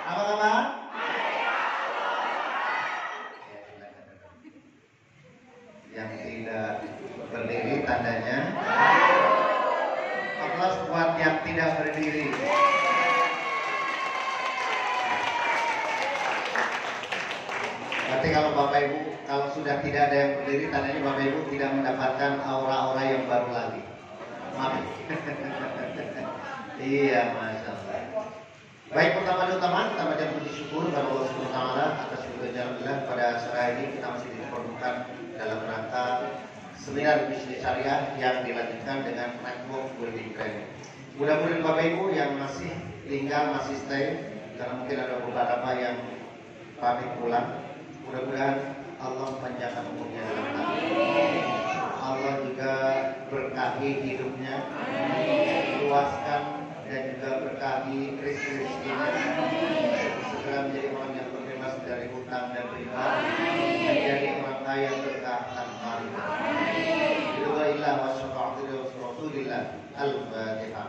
Apa kabar? Yang tidak berdiri tandanya. Aplaus buat yang tidak berdiri. Berarti kalau Bapak Ibu, kalau sudah tidak ada yang berdiri, tandanya Bapak Ibu tidak mendapatkan aura-aura yang baru lagi. Maaf. Iya, Masya Allah. Baik, pertama-tama kita baca puji syukur kepada Allah Subhanahu wa taala atas segala jalan pada sore ini kita masih dipertemukan dalam rangka seminar bisnis syariah yang dilanjutkan dengan network building training. Mudah-mudahan Bapak Ibu yang masih tinggal, masih stay, karena mungkin ada beberapa yang pamit pulang. Mudah-mudahan Allah panjangkan umurnya dalam hal Allah juga berkahi hidupnya, luaskan dan juga berkahi rezeki-rezekinya, segera menjadi orang yang terbebas dari hutang dan riba, menjadi orang kaya berkah tanpa riba. Bismillah wa syafa'ati Rasulillah. Al-Fatihah.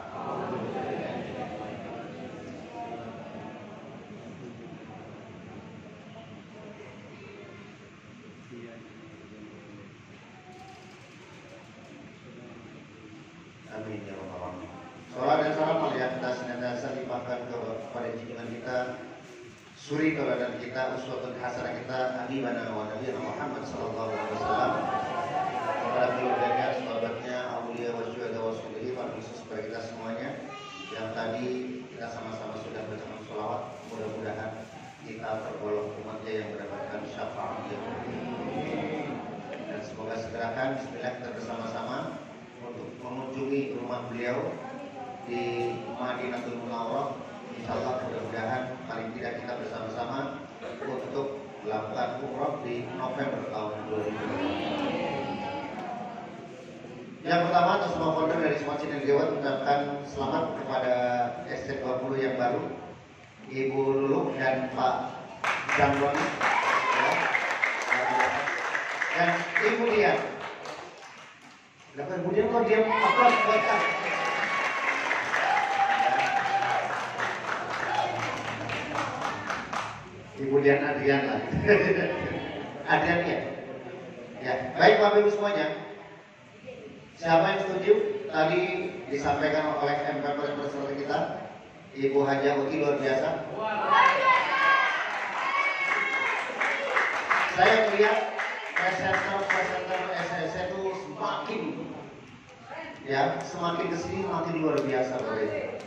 Amin ya rabbal alamin. Salam dan salam yang kita senantiasa limpahkan kepada junjungan kita, suri teladan kita, uswatun hasanah kita, habibana wa nabiyana Muhammad sallallahu alaihi wasallam, kepada keluarganya, sahabatnya, aulia wa syuhada wa sholihin, khusus kepada kita semuanya yang tadi kita sama-sama sudah berteman sholawat. Mudah-mudahan kita tergolong umatnya yang mendapatkan syafaat yang dan semoga segerakan bismillah kita bersama-sama untuk mengunjungi rumah beliau di Madinatul Munawwarah. Insyaallah mudah-mudahan paling tidak kita bersama-sama untuk melakukan umrah di November tahun 2020. Yang pertama, atas nama founder dari Smart Channel Dewan mengucapkan selamat kepada SC20 yang baru, Ibu Lulu dan Pak Jamroni, dan Ibu Dian. Kenapa Ibu Dian kok diam? Apa buatkan? Ibu Dian Adrian lah. Adrian ya. Ya, baik Bapak Ibu semuanya. Siapa yang setuju tadi disampaikan oleh MP Presiden kita, Ibu Haja Uti, luar biasa. Saya melihat presenter SSC itu semakin kesini makin luar biasa Bapak Ibu.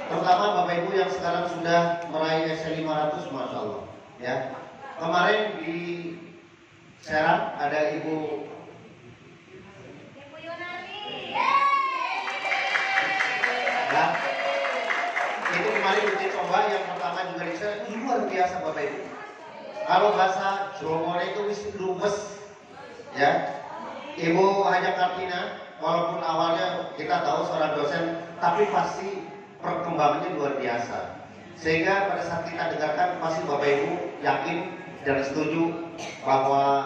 Terutama Bapak Ibu yang sekarang sudah meraih SC 500, Masya Allah. Ya, kemarin di Serang ada Ibu ya, itu kemarin uji coba yang pertama juga di Serang, luar biasa Bapak Ibu. Kalau bahasa Jawa itu wis lumes, ya. Ibu Haja Kartina, walaupun awalnya kita tahu seorang dosen, tapi pasti perkembangannya luar biasa. Sehingga pada saat kita dengarkan, pasti Bapak Ibu yakin dan setuju bahwa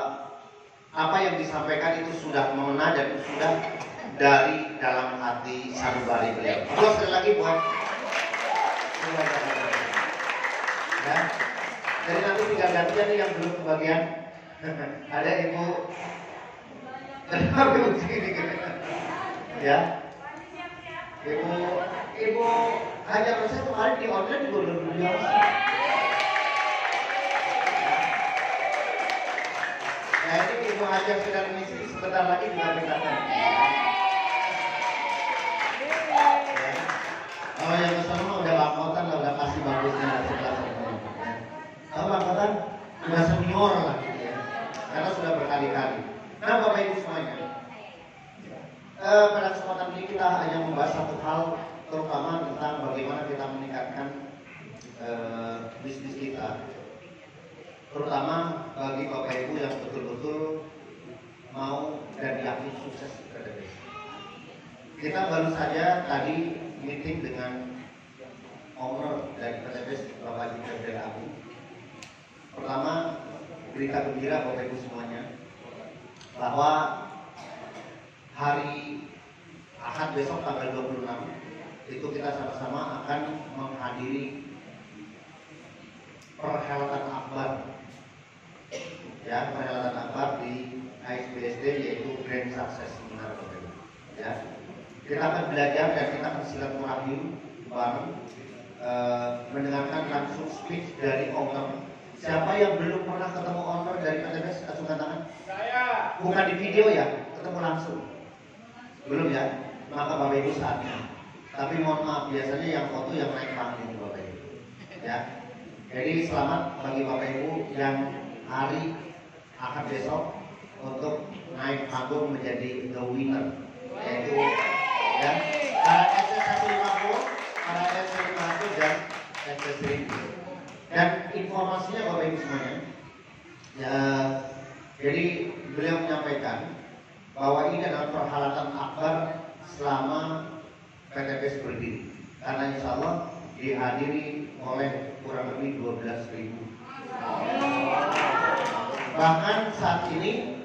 apa yang disampaikan itu sudah mengena dan sudah dari dalam hati sanubari beliau. Terus sekali lagi buat ya. Jadi nanti tinggal gantian nih yang belum kebagian. Ada Ibu ya. Ibu Hajar saya kemarin di online juga udah biasa. Nah ini Ibu Hajar sedang misi, sebentar lagi juga berdatang. Oh yang kesana udah laporan lah, udah pasti bagusnya sebelah sini. Kalau laporan udah senior lah, ya. Karena sudah berkali-kali. Nah Bapak Ibu semuanya, pada kesempatan ini kita hanya membahas satu hal, terutama tentang bagaimana kita meningkatkan bisnis kita, terutama bagi Bapak Ibu yang betul-betul mau dan yakin sukses ke depan. Kita baru saja tadi meeting dengan owner dari PTBS Bapak Haji Abu. Pertama, berita gembira Bapak Ibu semuanya bahwa hari Ahad besok tanggal 26 itu kita sama-sama akan menghadiri perhelatan akbar. Ya, perhelatan akbar di ASBSD yaitu Grand Success Seminar. Ya, kita akan belajar dan kita akan silaturahim bareng, mendengarkan langsung speech dari owner. Siapa yang belum pernah ketemu owner dari PTBS, acungkan tangan. Saya. Bukan di video ya, ketemu langsung. Belum ya? Maka Bapak Ibu saatnya. Tapi mohon maaf, biasanya yang foto yang naik panggung Bapak Ibu. Ya. Jadi selamat bagi Bapak Ibu yang hari akan besok untuk naik panggung menjadi the winner, yaitu ya para SS150, para SS150 dan SS1000. Dan informasinya Bapak Ibu semuanya, ya, jadi beliau menyampaikan bahwa ini adalah perhelatan akbar selama PTBS berdiri, karena insya Allah dihadiri oleh kurang lebih 12.000. Bahkan saat ini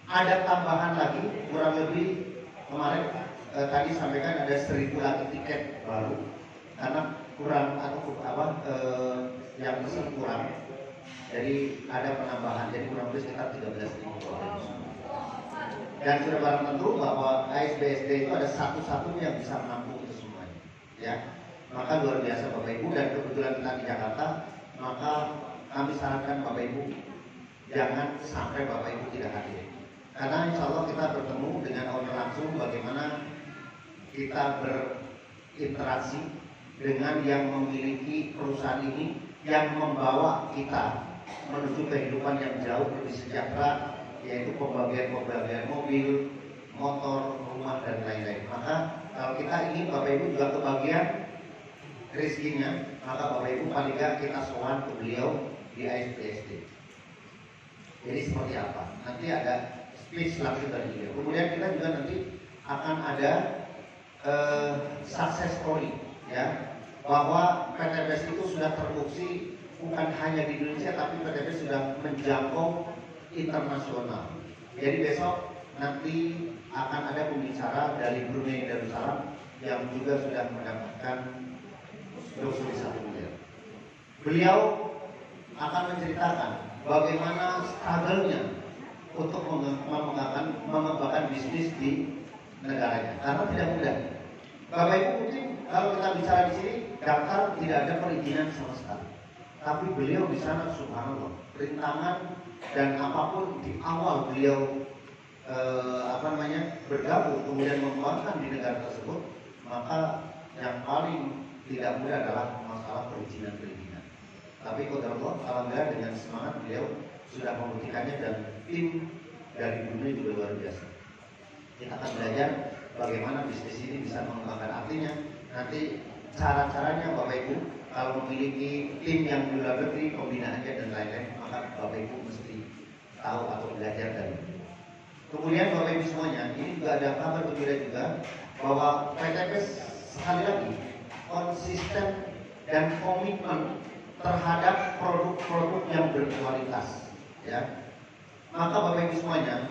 ada tambahan lagi, kurang lebih kemarin tadi sampaikan ada 1.000 lagi tiket baru karena kurang atau yang pesen kurang, jadi ada penambahan, jadi kurang lebih sekitar 13.000. Dan sudah barang tentu bahwa ASBSD itu ada satu-satunya yang bisa menampung itu semuanya, ya. Maka luar biasa Bapak Ibu, dan kebetulan kita di Jakarta, maka kami sarankan Bapak Ibu jangan sampai Bapak Ibu tidak hadir, karena insya Allah kita bertemu dengan owner langsung, bagaimana kita berinteraksi dengan yang memiliki perusahaan ini, yang membawa kita menuju kehidupan yang jauh lebih sejahtera, yaitu pembagian mobil, motor, rumah, dan lain-lain. Maka kalau kita ingin Bapak Ibu juga kebagian rezekinya, maka Bapak Ibu paling nggak kita sowan ke beliau di ASBSD. Jadi seperti apa? Nanti ada speech langsung dari beliau. Kemudian kita juga nanti akan ada success story, ya, bahwa PTBS itu sudah terbukti bukan hanya di Indonesia, tapi PTBS sudah menjangkau internasional. Jadi besok nanti akan ada pembicara dari Brunei Darussalam yang juga sudah mendapatkan dosis 1 miliar. Beliau akan menceritakan bagaimana struggle-nya untuk mengembangkan bisnis di negaranya, karena tidak mudah. Bapak Ibu, mungkin kalau kita bicara di sini daftar tidak ada perizinan sama sekali, tapi beliau di sana subhanallah perintangan dan apapun di awal beliau bergabung kemudian mengembangkan di negara tersebut, maka yang paling tidak mudah adalah masalah perizinan. Tapi qadarullah, alhamdulillah dengan semangat beliau sudah membuktikannya, dan tim dari dunia juga luar biasa. Kita akan belajar bagaimana bisnis ini bisa mengembangkan. Artinya nanti cara-caranya Bapak Ibu kalau memiliki tim yang di luar negeri, pembinaannya dan lain-lain, maka Bapak Ibu mesti tahu atau belajar dari itu. Kemudian Bapak Ibu semuanya, ini juga ada kabar gembira juga bahwa PTBS sekali lagi konsisten dan komitmen terhadap produk-produk yang berkualitas, ya. Maka Bapak Ibu semuanya,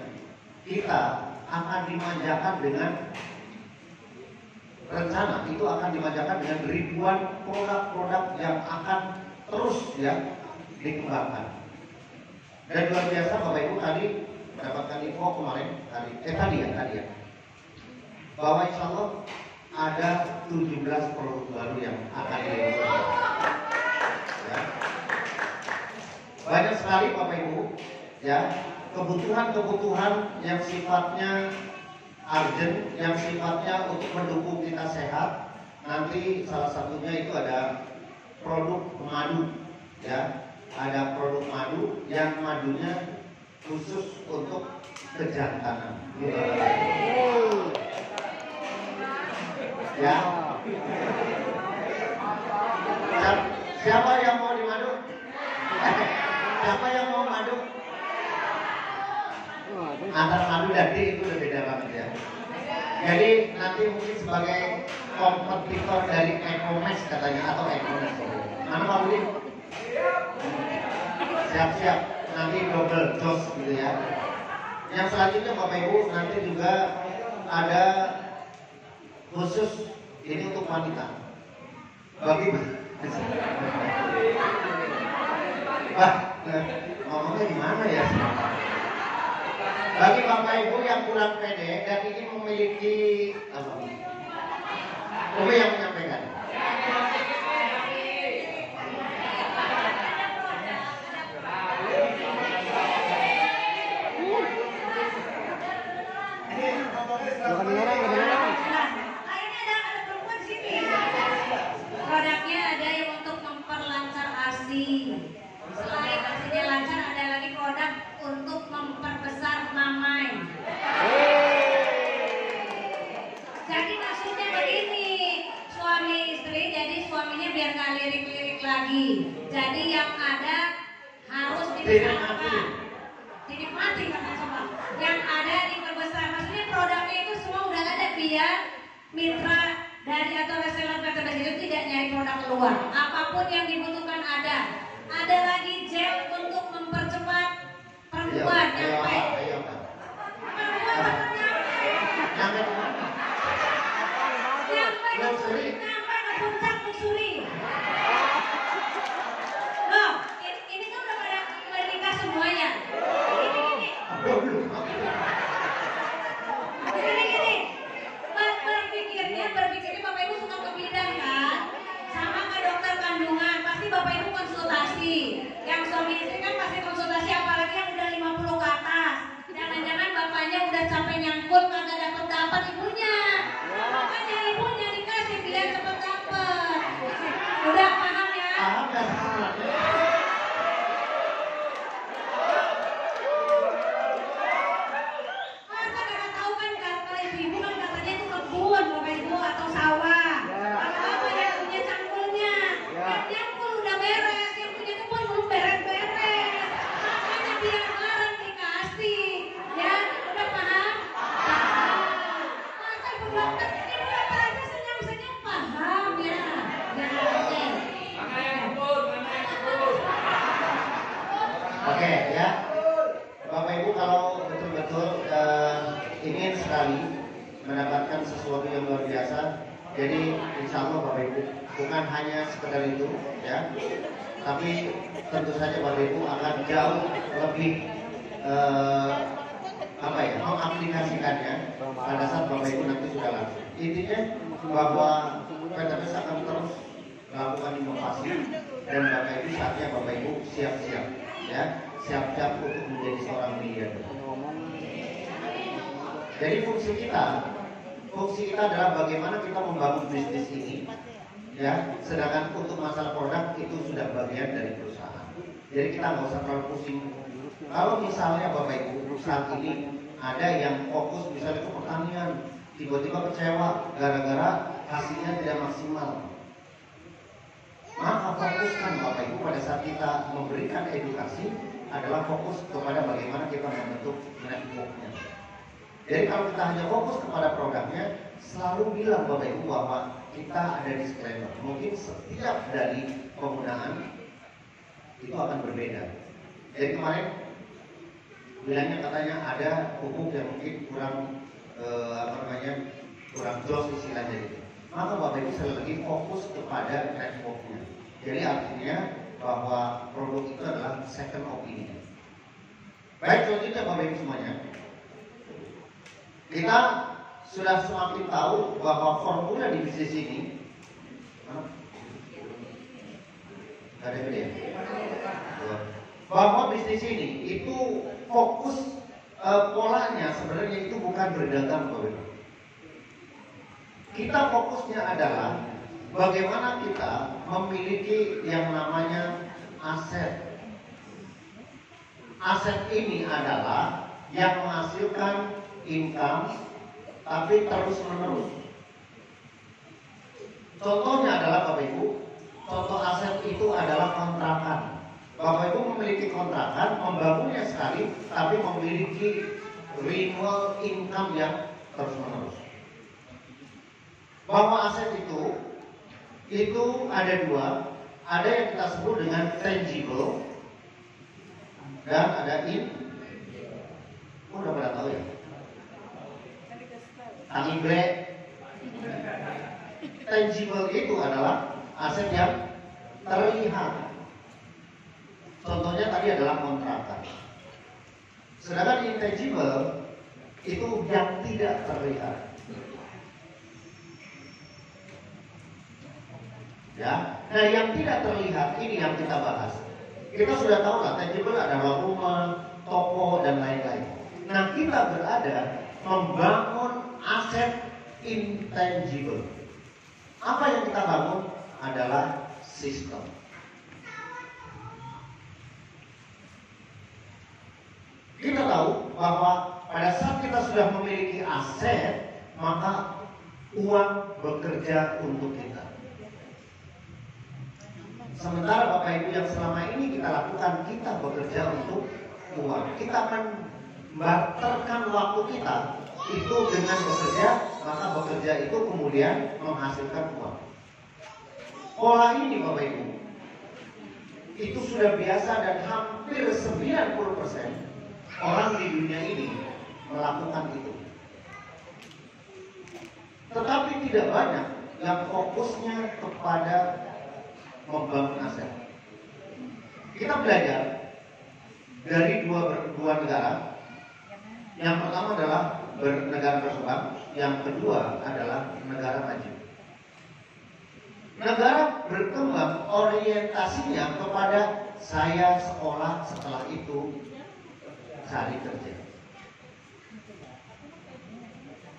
kita akan dimanjakan dengan rencana itu, akan dimanjakan dengan ribuan produk-produk yang akan terus, ya, dikembangkan. Dan luar biasa Bapak Ibu tadi mendapatkan info kemarin tadi ya, bahwa insya Allah ada 17 produk baru yang akan diluncurkan. Ya. Banyak sekali Bapak Ibu, ya, kebutuhan-kebutuhan yang sifatnya urgent, yang sifatnya untuk mendukung kita sehat. Nanti salah satunya itu ada produk madu, ya, ada produk madu yang madunya khusus untuk kejantanan. Ya. Siapa yang mau di madu? Siapa yang mau madu? Antara madu dan D itu udah beda banget, ya. Jadi nanti mungkin sebagai kompetitor dari Ecomax katanya, atau Ecomax. Mana Pak Budi? Siap-siap, nanti double dose gitu ya. Yang selanjutnya Bapak Ibu, nanti juga ada khusus ini untuk wanita. Bagi Wah, ngomongnya gimana ya? Bagi Bapak Ibu yang kurang pede dan ingin memiliki apa? Umi yang menyampaikan. Produknya ada yang untuk memperlancar ASI. Selain ASInya lancar, ada lagi produk untuk memperbesar mamai. Jadi maksudnya begini, suami istri, jadi suaminya biar nggak lirik-lirik lagi. Jadi yang ada harus dibesarkan, dinikmati kan coba. Yang ada diperbesar, maksudnya produknya itu semua udah ada biar mitra dari atau reseller PTBS itu tidak nyari produk keluar. Apapun yang dibutuhkan ada. Ada lagi gel untuk mempercepat perempuan nyampe. Nyampe ke puncak Lusuri. Loh, ini kan udah pada menikah semuanya. Gini. Berpikirnya Bapak Ibu suka ke bidan kan? Sama ke dokter kandungan, pasti Bapak Ibu konsultasi. Yang suami istri kan pasti konsultasi, apalagi yang udah 50 ke atas. Jangan-jangan bapaknya udah capek nyangkut kagak dapet ibunya. Makanya ibunya dikasih biar cepet dapet. Udah paham ya? Masa kakak tahu kan kalau ibu kan katanya itu kebun Bapak Ibu atau sawah. Kalau apa yang punya cangkulnya? Yang cangkul udah beres, yang punya kebun belum beres-beres. Makanya biar bareng dikasih. Ya, udah paham? Masa ibu dokter aja senyum-senyum paham ya? Oke ya, Bapak Ibu kalau betul-betul ingin sekali mendapatkan sesuatu yang luar biasa, jadi insya Allah Bapak Ibu bukan hanya sekedar itu ya, tapi tentu saja Bapak Ibu akan jauh lebih mengaplikasikannya pada saat Bapak Ibu nanti sudah langsung. Intinya bahwa PTBS akan terus melakukan inovasi dan Bapak Ibu saatnya Bapak Ibu siap-siap ya, siap-siap untuk menjadi seorang miliarder. Jadi fungsi kita adalah bagaimana kita membangun bisnis ini ya, sedangkan untuk masalah produk itu sudah bagian dari perusahaan. Jadi kita nggak usah terlalu pusing. Kalau misalnya Bapak Ibu saat ini ada yang fokus misalnya ke pertanian, tiba-tiba kecewa gara-gara hasilnya tidak maksimal, maka fokuskan Bapak Ibu pada saat kita memberikan edukasi adalah fokus kepada bagaimana kita membentuk networknya. Jadi kalau kita hanya fokus kepada produknya, selalu bilang Bapak Ibu bahwa kita ada disclaimer. Mungkin setiap dari penggunaan itu akan berbeda. Jadi kemarin bilangnya katanya ada pupuk yang mungkin kurang kurang jos istilahnya gitu. Maka Bapak Ibu sekali lagi fokus kepada networknya. Jadi artinya bahwa produk itu adalah second opinion. Baik, selanjutnya Bapak Ibu semuanya, kita sudah semakin tahu bahwa formula di bisnis ini ada beda, bahwa bisnis ini itu fokus polanya sebenarnya itu bukan berdagang Bapak Ibu. Kita fokusnya adalah bagaimana kita memiliki yang namanya aset. Aset ini adalah yang menghasilkan income tapi terus menerus. Contohnya adalah Bapak Ibu, contoh aset itu adalah kontrakan. Bapak Ibu memiliki kontrakan, membangunnya sekali, tapi memiliki renewal income yang terus menerus. Bahwa aset itu ada dua, ada yang kita sebut dengan tangible dan ada udah pada tahu ya? Tangible itu adalah aset yang terlihat. Contohnya tadi adalah kontrakan. Sedangkan intangible itu yang tidak terlihat. Ya, nah yang tidak terlihat ini yang kita bahas. Kita sudah tahu lah, tangible adalah rumah, toko dan lain-lain. Nah, kita berada membangun aset intangible. Apa yang kita bangun adalah sistem. Kita tahu bahwa pada saat kita sudah memiliki aset, maka uang bekerja untuk kita. Sementara Bapak Ibu yang selama ini kita lakukan, kita bekerja untuk uang. Kita akan membarterkan waktu kita itu dengan bekerja, maka bekerja itu kemudian menghasilkan uang. Pola ini Bapak Ibu itu sudah biasa dan hampir 90% orang di dunia ini melakukan itu. Tetapi tidak banyak yang fokusnya kepada membangun aset. Kita belajar dari dua negara. Yang pertama adalah negara berkembang, yang kedua adalah negara maju. Negara berkembang orientasinya kepada saya sekolah, setelah itu cari kerja.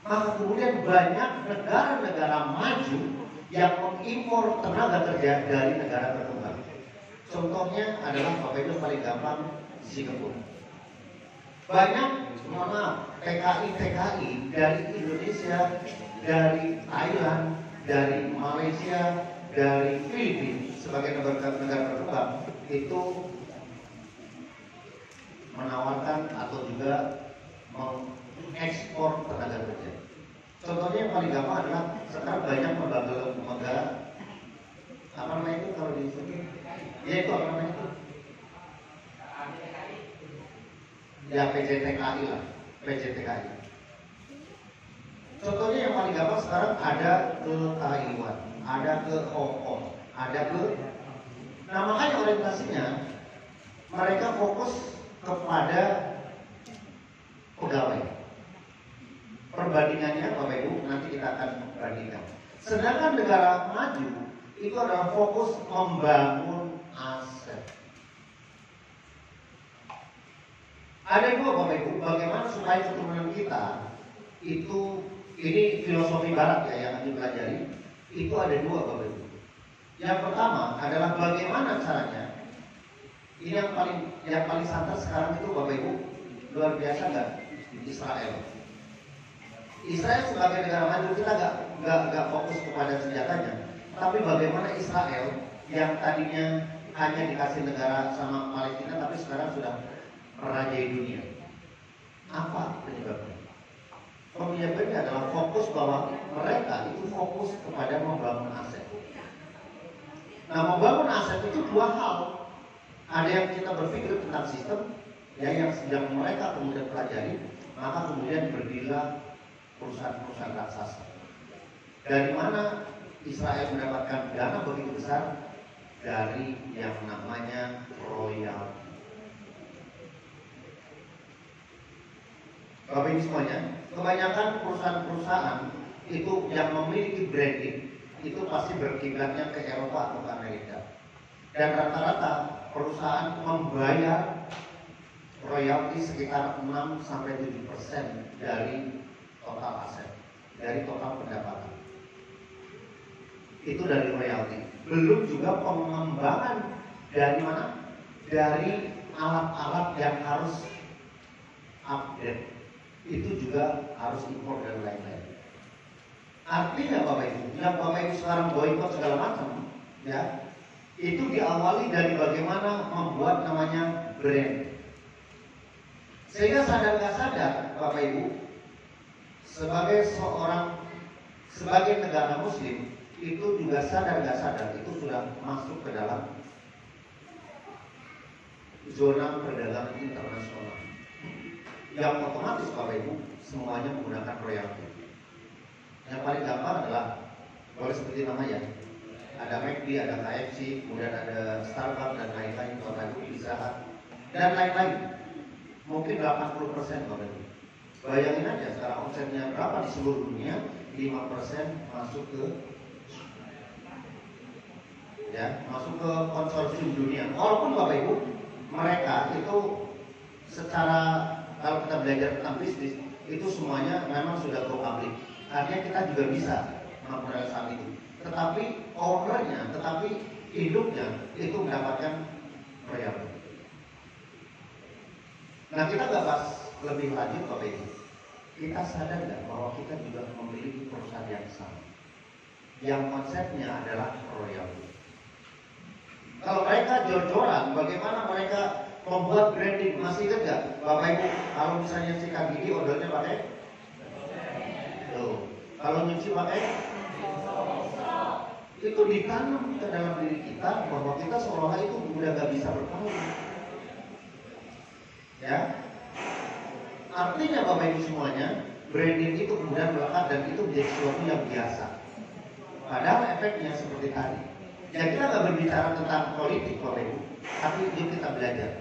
Maka kemudian banyak negara-negara maju yang mengimpor tenaga kerja dari negara berkembang. Contohnya adalah Bapak Ibu paling gampang Singapura. Banyak, mohon maaf, TKI dari Indonesia, dari Thailand, dari Malaysia, dari Filipina sebagai negara berkembang itu menawarkan atau juga mengekspor tenaga kerja. Contohnya yang paling gampang adalah sekarang banyak lembaga apa namanya itu kalau di sini? Ya itu apa namanya itu? Ya PJTKI lah, PJTKI. Contohnya yang paling gampang sekarang ada ke Taiwan, ada ke Hong Kong, ada ke. Nah makanya orientasinya mereka fokus kepada pegawai. Perbandingannya Bapak Ibu nanti kita akan bandingkan. Sedangkan negara maju itu adalah fokus membangun aset. Ada dua Bapak Ibu, bagaimana supaya keturunan kita itu, ini filosofi barat ya yang kami pelajari, itu ada dua Bapak Ibu. Yang pertama adalah bagaimana caranya. Ini yang paling santai sekarang itu Bapak Ibu, luar biasa nggak? Israel. Israel sebagai negara maju kita nggak fokus kepada senjatanya, tapi bagaimana Israel yang tadinya hanya dikasih negara sama Palestina, tapi sekarang sudah merajai dunia. Apa penyebabnya? Penyebabnya adalah fokus bahwa mereka itu fokus kepada membangun aset. Nah, membangun aset itu dua hal. Ada yang kita berpikir tentang sistem, ya yang sedang mereka kemudian pelajari, maka kemudian berdirilah perusahaan-perusahaan raksasa. Dari mana Israel mendapatkan dana begitu besar? Dari yang namanya royalti. Bapak Ibu semuanya, kebanyakan perusahaan-perusahaan itu yang memiliki branding itu pasti berkiblatnya ke Eropa atau ke Amerika. Dan rata-rata perusahaan membayar royalti sekitar 6-7% dari total aset, dari total pendapatan. Itu dari royalti. Belum juga pengembangan dari mana? Dari alat-alat yang harus update. Itu juga harus impor dan lain-lain. Artinya Bapak Ibu, yang Bapak Ibu sekarang boikot segala macam, ya, itu diawali dari bagaimana membuat namanya brand. Sehingga sadar nggak sadar Bapak Ibu, sebagai negara Muslim itu juga sadar nggak sadar itu sudah masuk ke dalam zona perdagangan internasional. Yang otomatis Bapak Ibu semuanya menggunakan royalti. Yang paling gampang adalah boleh seperti namanya Ada McD, ada KFC, kemudian ada Starbucks dan lain-lain, Tornado, Pizza Hut, dan lain-lain. Mungkin 80% Bapak Ibu. Bayangin aja sekarang omsetnya berapa di seluruh dunia, 5% masuk ke masuk ke konsorsium dunia. Walaupun Bapak Ibu, mereka itu secara, kalau kita belajar tentang bisnis, itu semuanya memang sudah go public. Artinya kita juga bisa melakukan saat itu. Tetapi ownernya, tetapi hidupnya itu mendapatkan royalti. Nah, kita nggak bahas lebih lanjut Bapak Ibu. Kita sadar nggak bahwa kita juga memiliki perusahaan yang sama, yang konsepnya adalah royalti. Kalau mereka jor-joran, bagaimana mereka membuat branding? Masih ingat nggak Bapak Ibu? Kalau misalnya sikat gigi, odolnya pakai tuh. Kalau nyuci pakai itu ditanam ke dalam diri kita bahwa kita seolah itu udah gak bisa berpaling. Ya, artinya Bapak Ibu semuanya, branding itu kemudian melekat dan itu menjadi sesuatu yang biasa. Padahal efeknya seperti tadi. Ya, kita nggak berbicara tentang politik Bapak Ibu, tapi yuk kita belajar.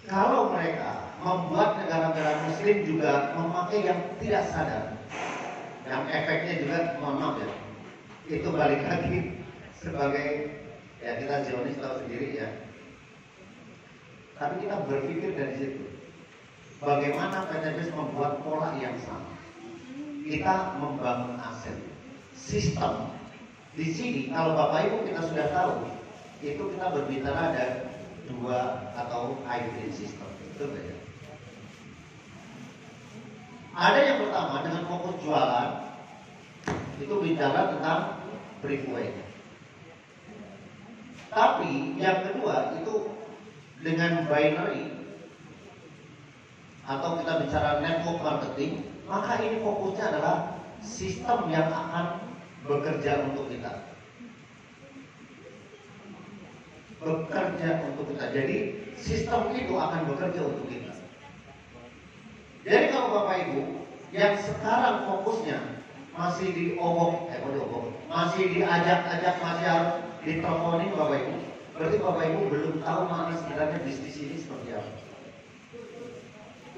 Kalau mereka membuat negara-negara Muslim juga memakai yang tidak sadar, yang efeknya juga mohon maaf ya, itu balik lagi sebagai ya kita Zionis tahu sendiri ya. Tapi kita berpikir dari situ, bagaimana PTBS membuat pola yang sama. Kita membangun aset, sistem. Di sini kalau Bapak Ibu kita sudah tahu, itu kita berbicara ada 2 atau hybrid system. Itu beda. Ada yang pertama dengan fokus jualan, itu bicara tentang freeway. Tapi yang kedua itu dengan binary atau kita bicara network marketing, maka ini fokusnya adalah sistem yang akan bekerja untuk kita. Bekerja untuk kita. Jadi sistem itu akan bekerja untuk kita. Jadi kalau Bapak Ibu yang sekarang fokusnya masih masih diajak-ajak, masih harus diteleponin Bapak Ibu, berarti Bapak Ibu belum tahu mana sebenarnya bisnis ini seperti apa.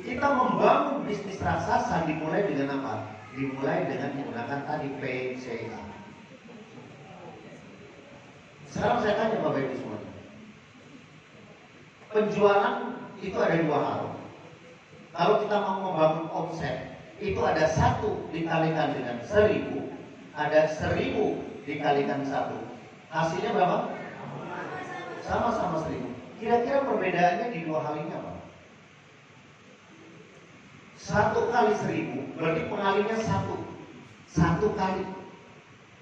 Kita membangun bisnis raksasa dimulai dengan apa? Dimulai dengan menggunakan tadi PCA. Sekarang saya tanya Bapak Ibu semua, penjualan itu ada 2 hal. Kalau kita mau membangun omset, itu ada 1 dikalikan dengan 1000, ada 1000 dikalikan 1. Hasilnya berapa? Sama-sama 1000. Kira-kira perbedaannya di 2 hal ini apa? 1 kali 1000 berarti pengalinya 1 kali.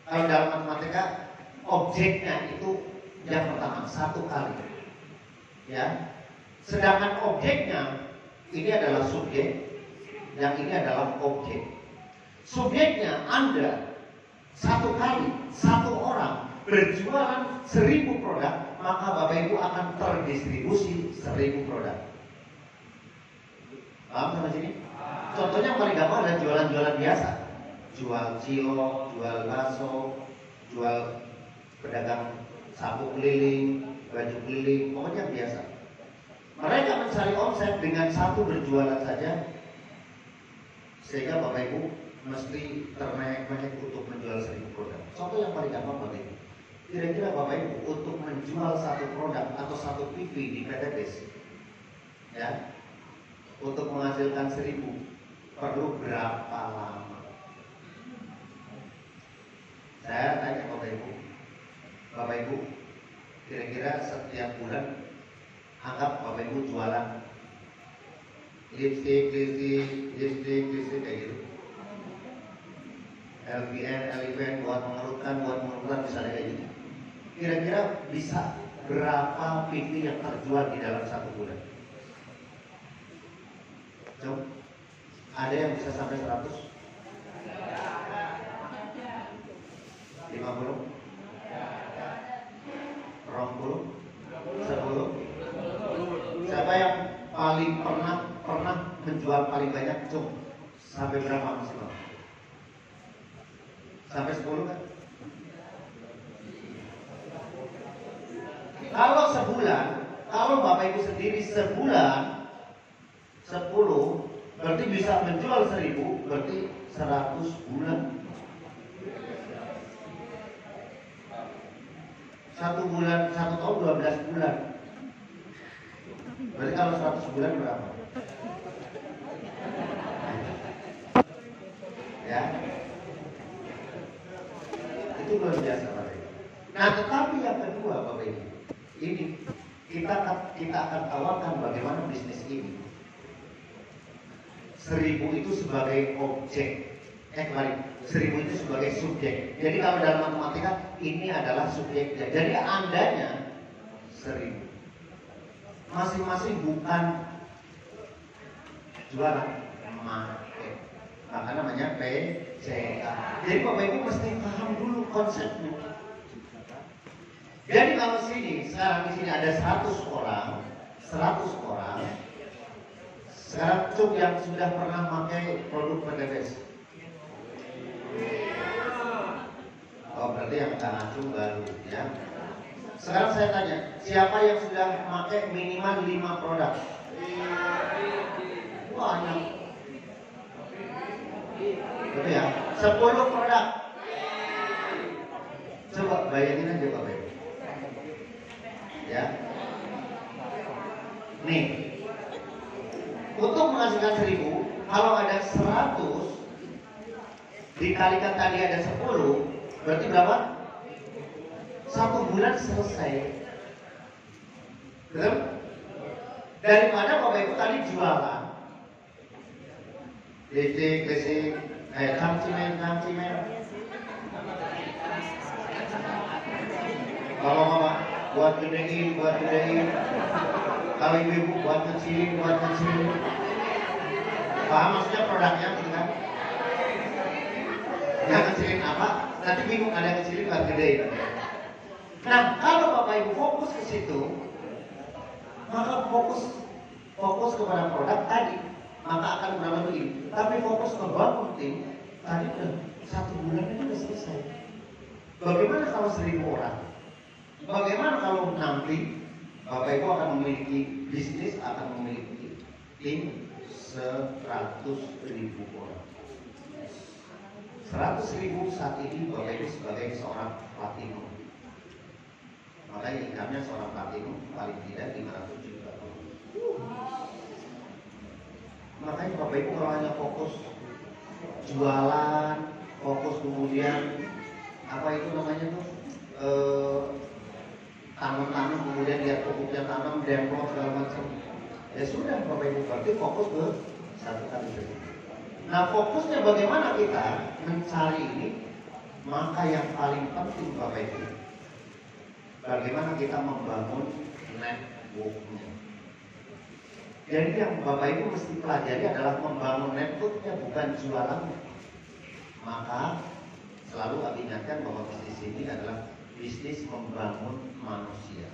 Kalau dalam matematika objeknya itu yang pertama 1 kali. Ya. Sedangkan objeknya ini adalah subjek, yang ini adalah objek. Subjeknya Anda 1 kali 1 orang berjualan 1000 produk, maka Bapak Ibu akan terdistribusi 1000 produk. Paham sampai sini? Contohnya yang paling gampang adalah jualan-jualan biasa. Jual cilok, jual bakso, jual pedagang sapu keliling, baju keliling, pokoknya biasa. Mereka mencari omset dengan 1 berjualan saja, sehingga Bapak Ibu mesti termehek-mehek untuk menjual 1000 produk. Contoh yang paling gampang Bapak Ibu, kira-kira Bapak Ibu untuk menjual 1 produk atau 1 PV di PTBS, ya, untuk menghasilkan 1000 perlu berapa lama? Saya tanya Bapak Ibu, kira-kira setiap bulan anggap Bapak Ibu jualan lipstick kayak gitu, LVN, LVN buat mengerutkan misalnya kayak gitu. Kira-kira bisa berapa PV yang terjual di dalam 1 bulan? Coba, ada yang bisa sampai 100? 50? 20? 10? Siapa yang paling pernah menjual paling banyak? Coba, sampai berapa maksimal? Sampai 10 kan? kalau Bapak Ibu sendiri sebulan 10, berarti bisa menjual 1000, berarti 100 bulan. 1 tahun 12 bulan. Berarti kalau 100 bulan berapa? Ya, itu luar biasa Bapak Ibu. Nah, tetapi yang kedua Bapak Ibu, ini kita akan tawarkan bagaimana bisnis ini. 1000 itu sebagai objek, kembali, 1000 itu sebagai subjek. Jadi kalau dalam matematika ini adalah subjeknya. Jadi andanya 1000. Masing-masing bukan jualan, market. Maka namanya PCA. Jadi Bapak Ibu mesti paham dulu konsepnya. Jadi kalau sekarang di sini ada 100 orang. Sekarang cuk yang sudah pernah pakai produk PDBS. Oh, berarti yang cuk baru ya. Sekarang saya tanya, siapa yang sudah pakai minimal 5 produk? Banyak. Betul ya? 10 produk. Coba bayangin aja Bapak Ibu. Ya. Nih. Untuk menghasilkan 1000, kalau ada 100 dikalikan tadi ada 10, berarti berapa? 1 bulan selesai. Betul? Daripada Bapak Ibu tadi jualan. Listrik, cangcimen. Kalau Bapak buat gedein. Kalau ibu buat kecilin. Paham maksudnya produknya gitu kan? Yang kecilin apa? Nanti bingung ada kecilin buat gedein. Nah, kalau Bapak Ibu fokus ke situ, maka fokus kepada produk tadi, maka akan berapa begini. Tapi fokus ke bangun tim, tadi udah 1 bulan itu udah selesai. Bagaimana kalau 1000 orang? Bagaimana kalau nanti Bapak Ibu akan memiliki bisnis, akan memiliki tim 100.000 orang. 100.000 saat ini Bapak Ibu sebagai seorang platinum. Makanya income-nya seorang platinum paling tidak 500 juta. Makanya Bapak Ibu kalau hanya fokus jualan, fokus kemudian apa itu namanya tuh tanam kemudian lihat pupuknya tanam, demplot segala macam. Ya sudah Bapak Ibu berarti fokus ke satu kali saja. Nah fokusnya bagaimana kita mencari ini, maka yang paling penting Bapak Ibu, bagaimana kita membangun networknya. Jadi yang Bapak Ibu mesti pelajari adalah membangun networknya, bukan jualannya. Maka selalu kami ingatkan bahwa bisnis ini adalah bisnis membangun manusia.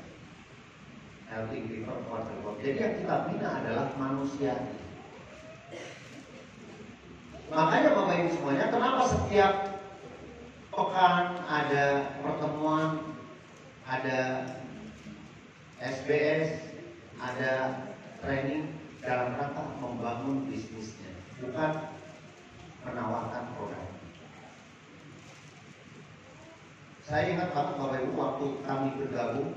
Helping people for the world. Jadi yang kita bina adalah manusia. Makanya Bapak Ibu semuanya, kenapa setiap pekan ada pertemuan, ada SBS, ada training dalam rangka membangun bisnisnya, bukan menawarkan produk. Saya ingat banget Bapak Ibu waktu kami bergabung,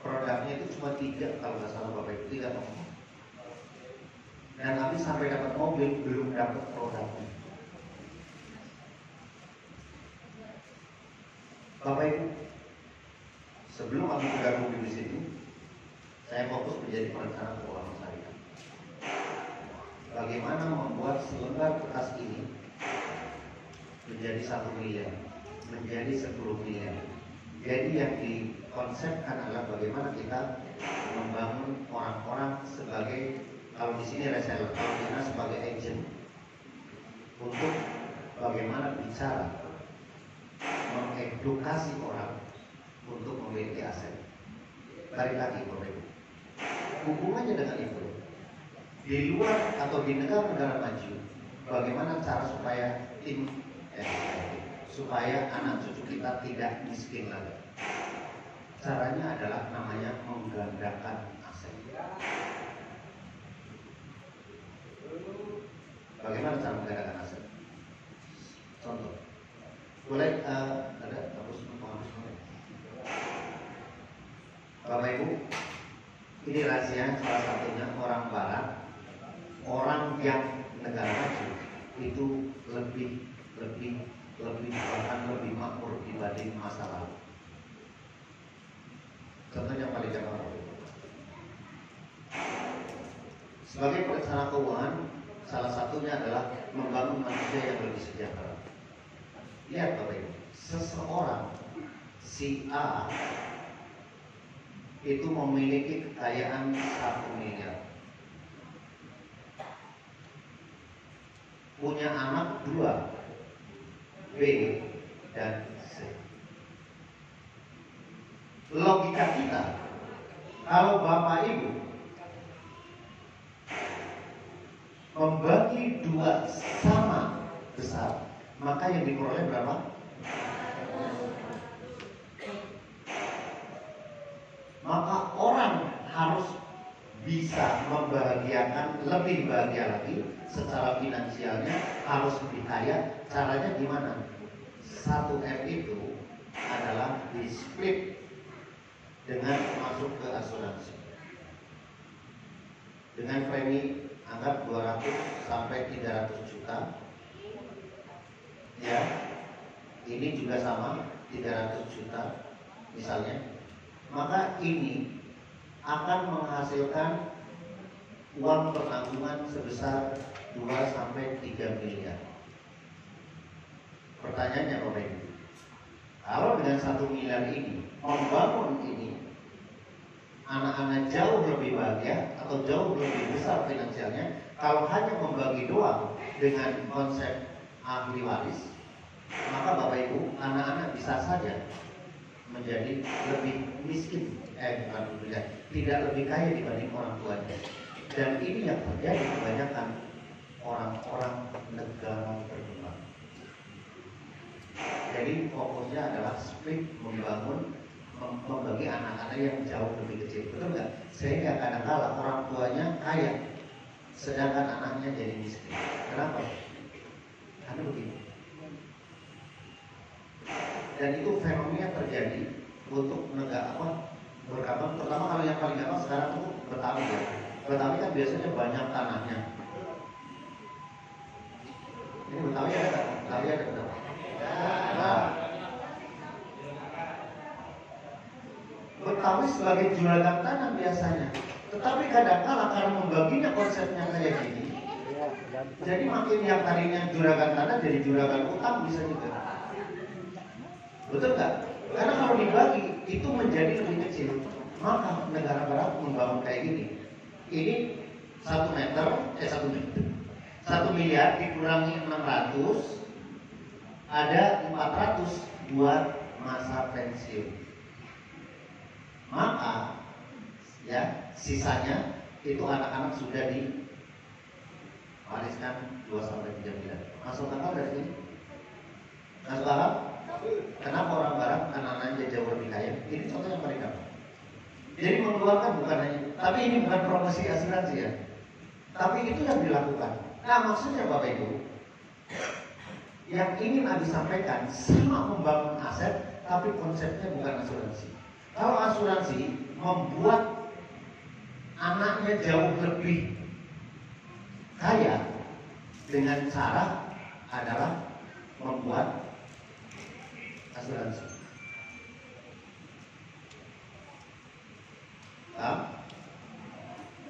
produknya itu cuma 3 kalau nggak salah Bapak Ibu, 3 nomor. Dan kami sampai dapat mobil belum dapat produknya. Bapak Ibu, sebelum kami bergabung di sini, saya fokus menjadi perencana keuangan syariah. Bagaimana membuat selembar kertas ini menjadi 1 miliar, menjadi 10 miliar. Jadi yang dikonsepkan adalah bagaimana kita membangun orang-orang sebagai, kalau di sini reseller, kalau di sana sebagai agent, untuk bagaimana bicara, mengedukasi orang untuk memiliki aset. Balik lagi Bapak Ibu, hubungannya dengan itu, di luar atau di negara-negara maju, bagaimana cara supaya supaya anak cucu kita tidak miskin lagi. Caranya adalah namanya menggandakan aset. Bagaimana cara menggandakan aset? Contoh, boleh ada hapus penghapus. Bapak Ibu, ini rahasia salah satunya orang Barat, orang yang negara maju itu lebih bahkan lebih makmur dibanding masa lalu. Contohnya paling gampang. Sebagai perencana keuangan, salah satunya adalah membangun manusia yang lebih sejahtera. Lihat Bapak Ibu, seseorang si A itu memiliki kekayaan 1 miliar, punya anak 2, B dan C. Logika kita, kalau Bapak Ibu membagi 2 sama besar, maka yang diperoleh berapa? Maka orang harus bisa membahagiakan, lebih bahagia lagi secara finansialnya, harus lebih kaya. Caranya gimana? 1M itu adalah di split dengan masuk ke asuransi dengan premi anggap 200 sampai 300 juta ya, ini juga sama 300 juta misalnya, maka ini akan menghasilkan uang penanggungan sebesar 2 sampai 3 miliar. Pertanyaannya Bapak Ibu, kalau dengan 1 miliar ini membangun ini, anak-anak jauh lebih bahagia atau jauh lebih besar finansialnya kalau hanya membagi doang dengan konsep ahli waris, maka Bapak Ibu, anak-anak bisa saja menjadi lebih miskin, tidak lebih kaya dibanding orang tuanya. Dan ini yang terjadi kebanyakan orang-orang negara berkembang. Jadi fokusnya adalah split, membangun, membagi anak-anak yang jauh lebih kecil, betul nggak? Sehingga kadang-kala orang tuanya kaya, sedangkan anaknya jadi miskin. Kenapa? Karena begitu. Dan itu fenomena terjadi untuk negara berkembang, terutama kalau yang paling gampang sekarang itu Betawi ya. Betawi kan biasanya banyak tanahnya. Ini Betawi ada nggak? Betawi ada nggak? Nah, Betawi sebagai juragan tanah biasanya, tetapi kadang-kala karena membaginya konsepnya kayak gini, jadi makin yang tadinya juragan tanah jadi juragan utang bisa juga. Betul nggak? Karena kalau dibagi itu menjadi lebih kecil. Maka negara barat membangun kayak gini. Ini 1 miliar dikurangi 600, ada 400 buat masa pensiun. Maka ya sisanya itu anak-anak sudah diwariskan 2 sampai 3 miliar. Masuk akal dari sini? Masuk akal? Kenapa orang barat anak-anaknya jauh lebih kaya? Ini contoh yang paling gampang. Jadi mengeluarkan bukan hanya, tapi ini bukan promosi asuransi ya, tapi itu yang dilakukan. Nah maksudnya Bapak Ibu, yang ingin Abi sampaikan sama membangun aset, tapi konsepnya bukan asuransi. Kalau asuransi membuat anaknya jauh lebih kaya dengan cara adalah membuat asuransi.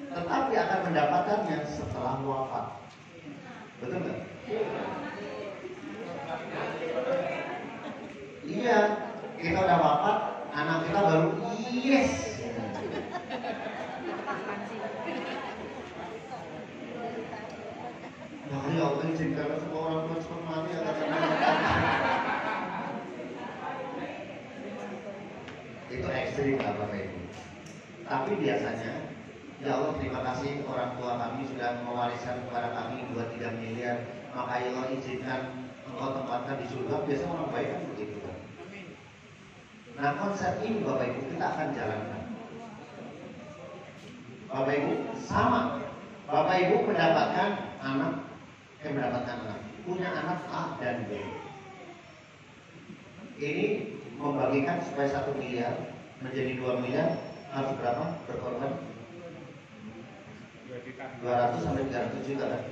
Tetapi akan mendapatkannya setelah wafat. Betul nggak? Iya, kita udah wafat, anak kita baru yes. Nah, ya Allah izinkan semua orang tua cepat mati akan itu ekstrim lah Bapak Ibu. Tapi biasanya, ya Allah terima kasih orang tua kami sudah mewariskan kepada kami 2-3 miliar, maka ya Allah izinkan engkau tempatkan di surga. Biasanya orang baik kan begitu kan. Nah konsep ini Bapak Ibu kita akan jalankan. Bapak Ibu sama. Bapak Ibu mendapatkan anak, punya anak A dan B. Ini membagikan supaya 1 miliar menjadi 2 miliar harus berapa berkorban? 200 sampai 300 juta kan?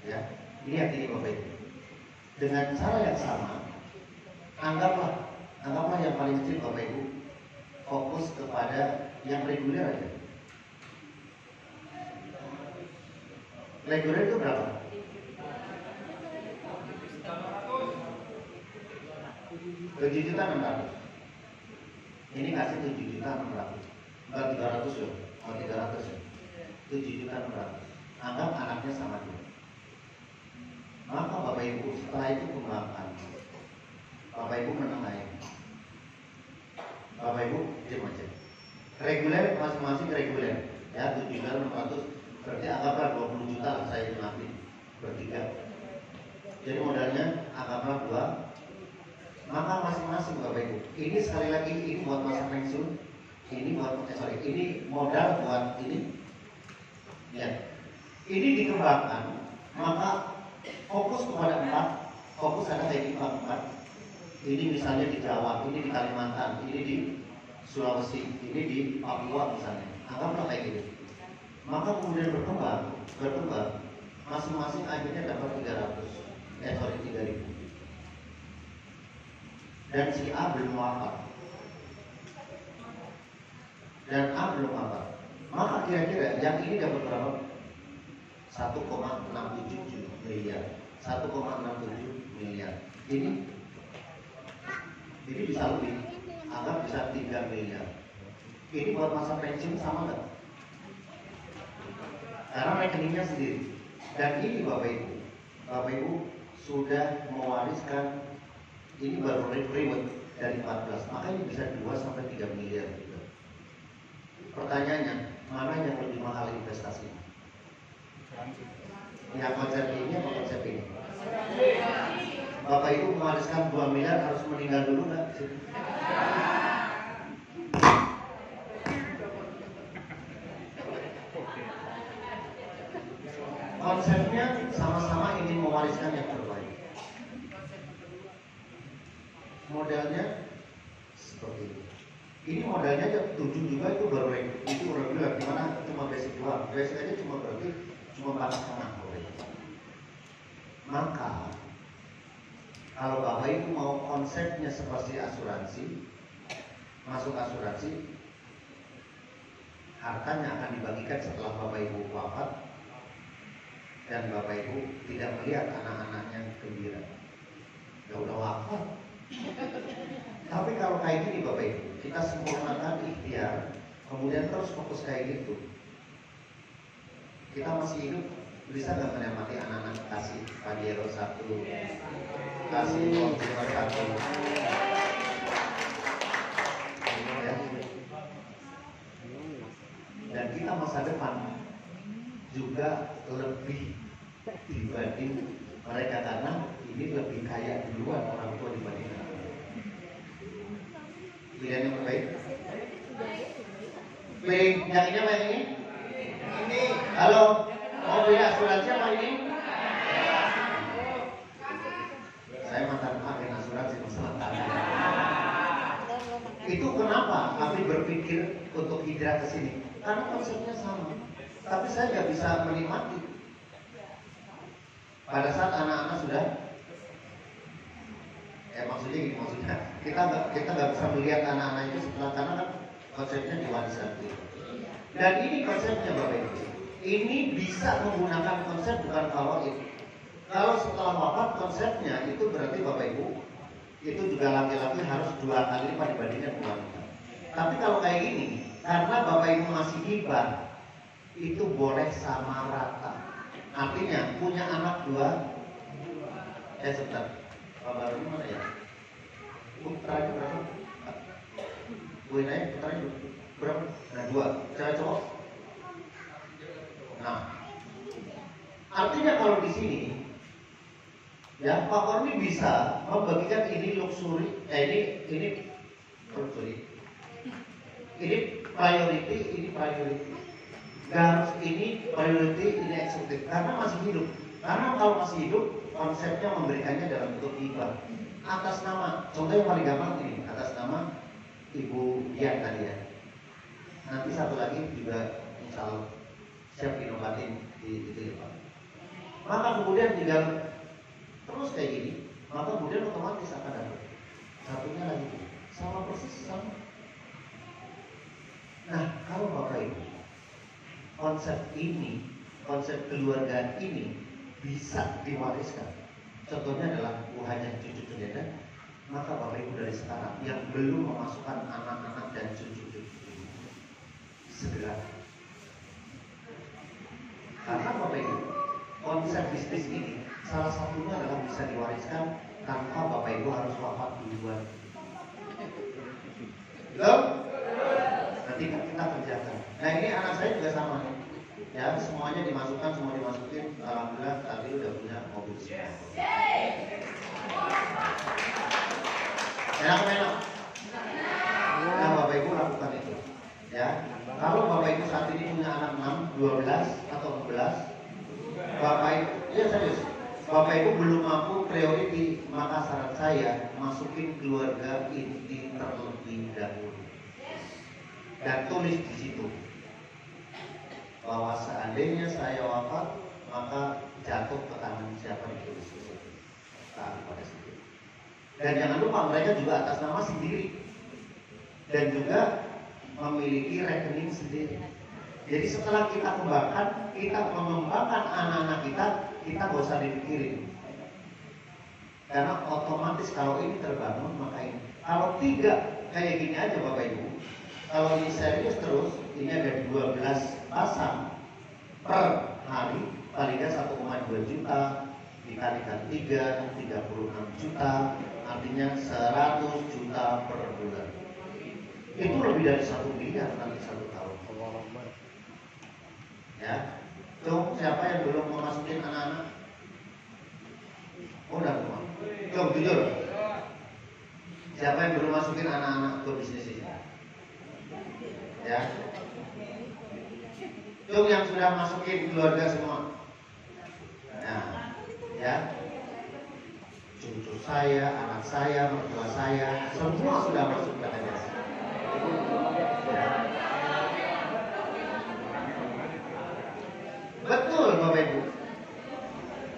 Ya, lihat ini Bapak Ibu. Dengan cara yang sama, anggaplah yang paling kecil Bapak Ibu fokus kepada yang reguler aja. Reguler itu berapa? 7.600.000. Ini kasih 7.600.000. Bukan 300 loh, 300 ya. 7.600.000. Anggap anaknya sama dia. Maka Bapak Ibu setelah itu kembangkan. Bapak Ibu menengahin. Bapak Ibu diam aja. Reguler masing-masing reguler. Ya 7.600.000 berarti anggaplah 20 juta lah saya ngambil bertiga. Jadi modalnya anggaplah 2. Maka masing-masing Bapak Ibu. Ini sekali lagi ini buat masa pensiun. Ini buat ini modal buat ini. Ya. Ini dikembangkan. Maka fokus kepada 4. Fokus ada kayak 4. Ini misalnya di Jawa, ini di Kalimantan, ini di Sulawesi, ini di Papua misalnya. Anggaplah kayak gitu. Maka kemudian berkembang, masing-masing akhirnya dapat 3.000. Dan si A belum wafat. Maka kira-kira yang ini dapat berapa? 1,67 miliar. 1,67 miliar. Ini bisa lebih. Anggap bisa 3 miliar. Ini buat masa pensiun sama nggak? Karena rekeningnya sendiri. Dan ini Bapak Ibu sudah mewariskan. Ini baru reward dari 14, maka ini bisa 2 sampai 3 miliar gitu. Pertanyaannya, mana yang lebih mahal investasi? Yang konsep ini apa konsep ini? Bapak Ibu mewariskan 2 miliar harus meninggal dulu nggak? Konsepnya sama-sama ingin mewariskan yang terbaik. Modelnya seperti ini. Ini modelnya 7 juga itu baru itu reguler, dimana cuma basic doang. Basic aja cuma berarti cuma 4,5. Maka kalau Bapak Ibu mau konsepnya seperti asuransi, masuk asuransi, hartanya akan dibagikan setelah Bapak Ibu wafat dan Bapak Ibu tidak melihat anak-anaknya gembira. Ya udah wafat. Tapi kalau kayak gini Bapak Ibu, kita sempurnakan ikhtiar, kemudian terus fokus kayak gitu. Kita masih hidup, bisa nggak menikmati anak-anak kasih Pajero 1, kasih komputer 1, ya. Dan kita masa depan juga lebih dibanding mereka karena ini lebih kaya duluan orang tua dibanding anak. Pilihan yang terbaik. Pilih yang ini apa yang ini? Ini. Halo, mau pilih asuransi apa ini? Saya mantan agen asuransi masalah tadi. Itu kenapa kami berpikir untuk hijrah ke sini? Karena konsepnya sama. Tapi saya nggak bisa menikmati. Pada saat anak-anak sudah, maksudnya kita nggak bisa melihat anak-anak itu setelah, karena kan konsepnya diwariskan. Dan ini konsepnya Bapak Ibu. Ini bisa menggunakan konsep bukan fawaid. Kalau setelah wafat konsepnya itu berarti Bapak Ibu itu juga laki-laki harus 2 kali lipat dibandingkan wanita. Tapi kalau kayak gini, karena Bapak Ibu masih hibah, itu boleh sama rata. Artinya punya anak 2. Sebentar. Bapak baru mana ya? Putranya berapa? Bu Inaya putranya berapa? Nah 2. Cewek cowok? Nah, artinya kalau di sini, ya Pak Korni bisa membagikan ini luxury, ini sorry. Ini priority, ini priority. Gak harus ini priority, ini eksekutif. Karena masih hidup. Karena kalau masih hidup, konsepnya memberikannya dalam bentuk hibah. Atas nama, contoh yang paling gampang ini, atas nama Ibu Dian tadi ya. Nanti satu lagi juga insya Allah siap dinobatin di itu ya Pak. Maka kemudian tinggal terus kayak gini, maka kemudian otomatis akan ada satunya lagi sama persis sama. Nah kalau Bapak Ibu konsep ini, konsep keluarga ini bisa diwariskan. Contohnya adalah hanya cucu-cucunya, maka Bapak Ibu dari sekarang yang belum memasukkan anak-anak dan cucu-cucu segera. Karena Bapak Ibu konsep bisnis ini salah satunya adalah bisa diwariskan tanpa Bapak Ibu harus wafat duluan. Betul? Nanti kita kerjakan. Nah ini anak saya juga sama nih. Ya semuanya dimasukkan, semua dimasukin. Alhamdulillah saat ini udah punya mobil semua. Enak-enak. Nah Bapak Ibu lakukan itu. Ya. Kalau Bapak Ibu saat ini punya anak 6, 12 atau 14, Bapak Ibu, ya serius, Bapak Ibu belum mampu priority, maka saran saya masukin keluarga inti terlebih dahulu. Dan tulis di situ bahwa seandainya saya wafat, maka jatuh ke tangan siapa ditulis di situ. Taat pada sendiri. Dan jangan lupa mereka juga atas nama sendiri dan juga memiliki rekening sendiri. Jadi setelah kita kembangkan, kita mengembangkan anak-anak kita gak usah dipikirin. Karena otomatis kalau ini terbangun, maka ini. Kalau tidak kayak gini aja Bapak Ibu, kalau ini serius terus, ini ada 12 pasang per hari, paling nggak 1,2 juta dikalikan 3, 36 juta, artinya 100 juta per bulan. Itu lebih dari 1 miliar nanti 1 tahun. Ya, tuh siapa yang belum memasukin anak-anak? Oh, udah semua. Tuh jujur. Siapa yang belum masukin anak-anak ke bisnis ini? Ya. Tuh yang sudah masukin keluarga semua. Nah, ya. Cucu saya, anak saya, mertua saya, semua sudah masuk ke dalam. Betul Bapak Ibu.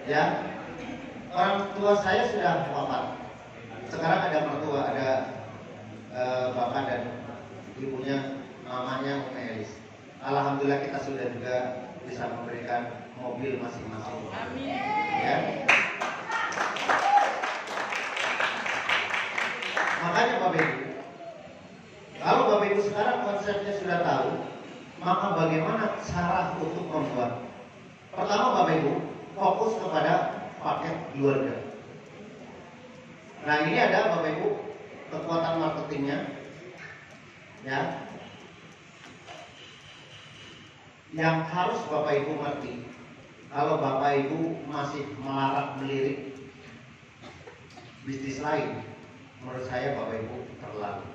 Ya. Orang tua saya sudah wafat. Sekarang ada mertua, ada bapak dan ibunya, mamanya Elis. Alhamdulillah kita sudah juga bisa memberikan mobil masing-masing. Ya. Makanya Bapak Ibu, kalau Bapak Ibu sekarang konsepnya sudah tahu, maka bagaimana cara untuk membuat? Pertama Bapak Ibu, fokus kepada paket keluarga. Nah ini ada Bapak Ibu kekuatan marketingnya, ya, yang harus Bapak Ibu ngerti. Kalau Bapak Ibu masih melarat melirik bisnis lain, menurut saya Bapak Ibu terlalu.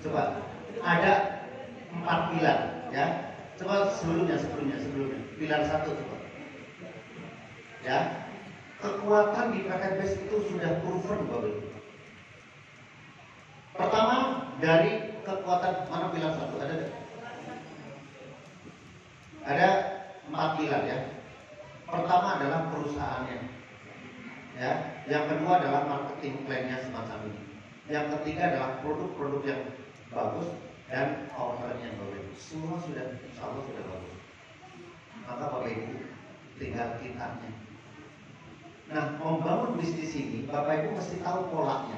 Coba ada 4 pilar, ya. Coba sebelumnya. Pilar 1 coba. Ya. Kekuatan di paket base itu sudah proven Bapak Ibu. Pertama dari kekuatan mana pilar 1 ada? Ada 4 pilar ya. Pertama adalah perusahaannya. Ya, yang kedua adalah marketing plan-nya semacam ini. Yang ketiga adalah produk-produk yang bagus dan ownernya yang bagus. Semua sudah insya Allah sudah bagus. Maka Bapak Ibu tinggal kitanya. Nah, membangun bisnis ini Bapak Ibu mesti tahu polanya.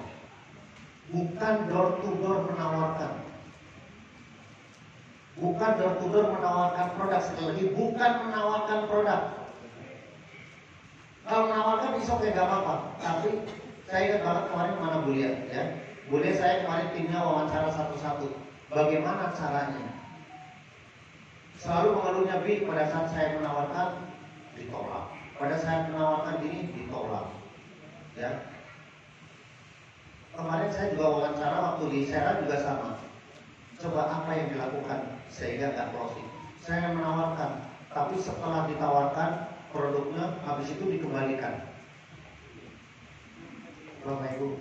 Bukan door to door menawarkan. Bukan door to door menawarkan produk. Sekali lagi, bukan menawarkan produk. Kalau menawarkan bisa kayak gak apa-apa. Tapi saya ingat banget kemarin mana Bulia, ya. Bulia saya kemarin timnya wawancara satu-satu. Bagaimana caranya? Selalu mengeluhnya Bi, pada saat saya menawarkan ditolak. Pada saat menawarkan ini ditolak. Ya. Kemarin saya juga wawancara waktu di Serang juga sama. Coba apa yang dilakukan sehingga nggak closing? Saya menawarkan, tapi setelah ditawarkan produknya habis itu dikembalikan. Bapak Ibu,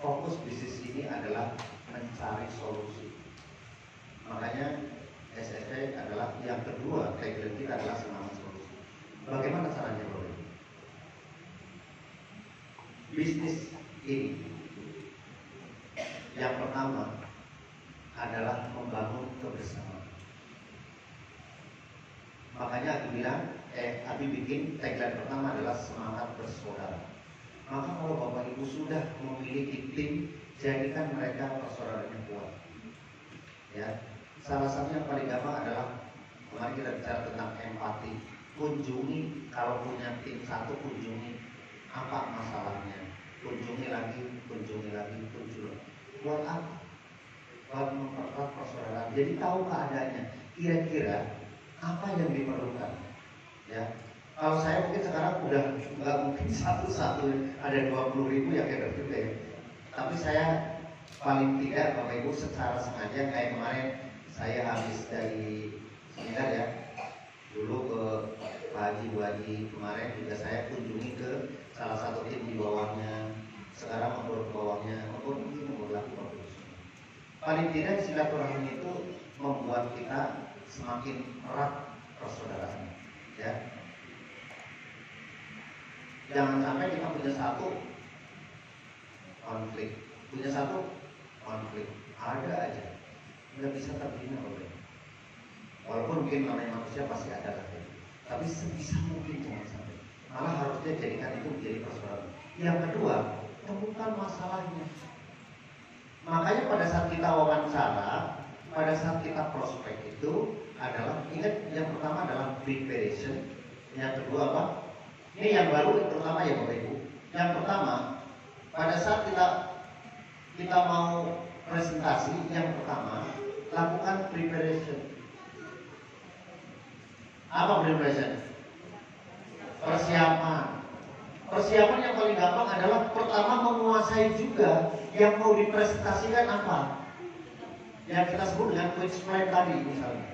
fokus bisnis ini adalah mencari solusi. Makanya SSD adalah yang kedua, tagline kita adalah semangat solusi. Bagaimana caranya Bapak Ibu? Bisnis ini yang pertama adalah membangun kebersamaan. Makanya Abi bikin tagline pertama adalah semangat bersaudara. Maka kalau Bapak Ibu sudah memiliki tim, jadikan mereka persaudaraan kuat. Ya, salah satu yang paling gampang adalah kemarin kita bicara tentang empati. Kunjungi, kalau punya tim satu, kunjungi apa masalahnya. Kunjungi lagi, kunjungi lagi, kunjungi. Buat apa? Buat memperkuat persaudaraan. Jadi tahu keadaannya. Kira-kira apa yang diperlukan? Ya. Kalau saya mungkin sekarang udah nggak mungkin satu-satu ada 20.000 ya kayak gitu ya. Tapi saya paling tidak Bapak Ibu secara sengaja kayak kemarin saya habis dari seminar ya. Dulu ke Pak Haji Bu Haji kemarin juga saya kunjungi ke salah satu tim di bawahnya. Sekarang membawa ke bawahnya, membawa lagi paling tidak silaturahmi itu membuat kita semakin erat persaudaraan. Ya. Jangan sampai kita punya satu konflik, ada aja, nggak bisa terbina oleh. Walaupun mungkin namanya manusia pasti ada lah, tapi sebisa mungkin jangan sampai. Malah harusnya jadikan itu menjadi persaudaraan. Yang kedua, temukan masalahnya. Makanya pada saat kita wawancara, pada saat kita prospek itu adalah ingat yang pertama adalah preparation, yang kedua apa? Ini yang baru terutama ya Bapak Ibu. Yang pertama, pada saat kita mau presentasi, yang pertama lakukan preparation. Apa preparation? Persiapan. Persiapan yang paling gampang adalah pertama menguasai juga yang mau dipresentasikan apa. Yang kita sebut dengan pitch plan tadi misalnya.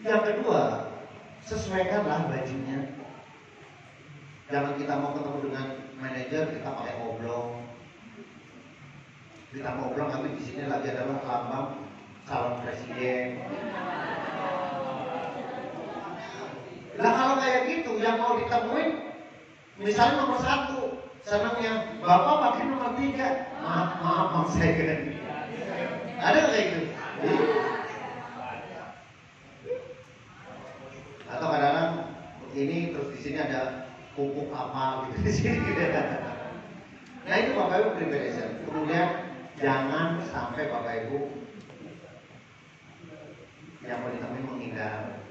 Yang kedua, sesuaikanlah bajunya. Jangan kita mau ketemu dengan manajer kita pakai oblong. Kita mau oblong tapi di sini lagi adalah lambang calon presiden. Lah kalau kayak gitu yang mau ditemuin misalnya nomor 1, senangnya Bapak pakai nomor 3. Maaf saya kira. Ada nggak kayak gitu? Atau kadang-kadang ini terus di sini ada pupuk apa gitu di sini gitu. Nah itu Bapak Ibu preparation. Kemudian jangan sampai Bapak Ibu yang mau ditemuin menghindar.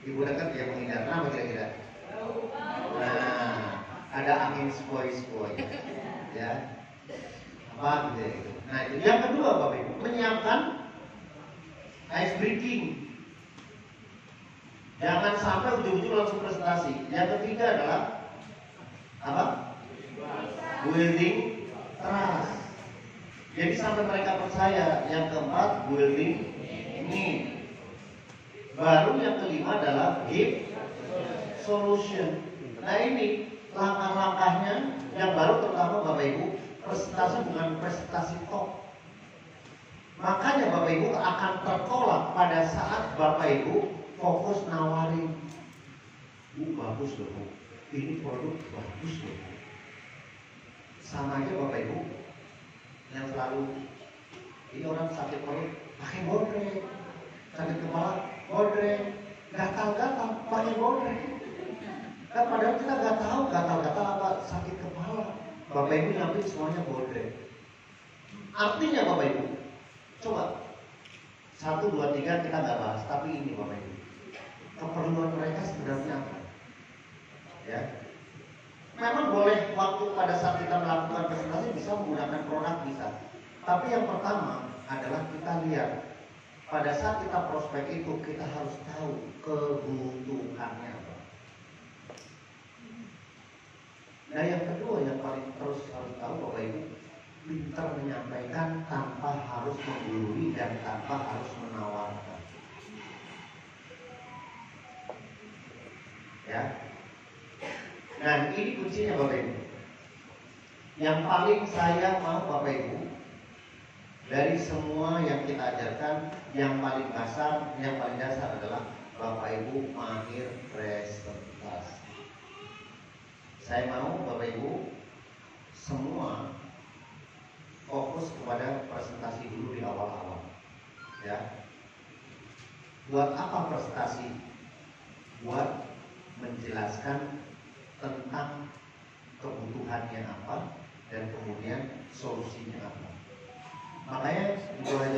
Ibu dekat dia menghindar. Kenapa kira-kira? Nah, ada angin sepoi-sepoi, ya. Apa gitu? Nah itu yang kedua Bapak Ibu menyiapkan ice breaking. Jangan sampai ujung-ujung langsung presentasi. Yang ketiga adalah apa? Building trust. Jadi sampai mereka percaya. Yang keempat building ini. Baru yang kelima adalah give solution. Nah ini langkah-langkahnya yang baru terutama Bapak Ibu presentasi bukan presentasi top. Makanya Bapak Ibu akan tertolak pada saat Bapak Ibu fokus nawarin. Bagus loh, ini produk bagus loh. Sama aja Bapak Ibu yang selalu ini orang sakit perut pakai bodrek, sakit kepala bodrek, gatal-gatal pakai bodrek. Kan padahal kita nggak tahu gatal-gatal apa sakit kepala. Bapak Ibu nyampe semuanya bodrek. Artinya Bapak Ibu, coba 1, 2, 3 kita nggak bahas, tapi ini Bapak Ibu, keperluan mereka sebenarnya apa? Ya, memang boleh waktu pada saat kita melakukan presentasi bisa menggunakan produk bisa. Tapi yang pertama adalah kita lihat pada saat kita prospek itu kita harus tahu kebutuhannya apa. Nah yang kedua yang paling harus tahu Bapak Ibu, pintar menyampaikan tanpa harus menggurui dan tanpa harus menawarkan. Ya. Nah ini kuncinya Bapak Ibu. Yang paling saya mau Bapak Ibu, dari semua yang kita ajarkan, yang paling dasar adalah Bapak Ibu mahir presentasi. Saya mau Bapak Ibu semua fokus kepada presentasi dulu di awal-awal. Ya. Buat apa presentasi? Buat menjelaskan tentang kebutuhannya apa dan kemudian solusinya apa. Makanya di bawah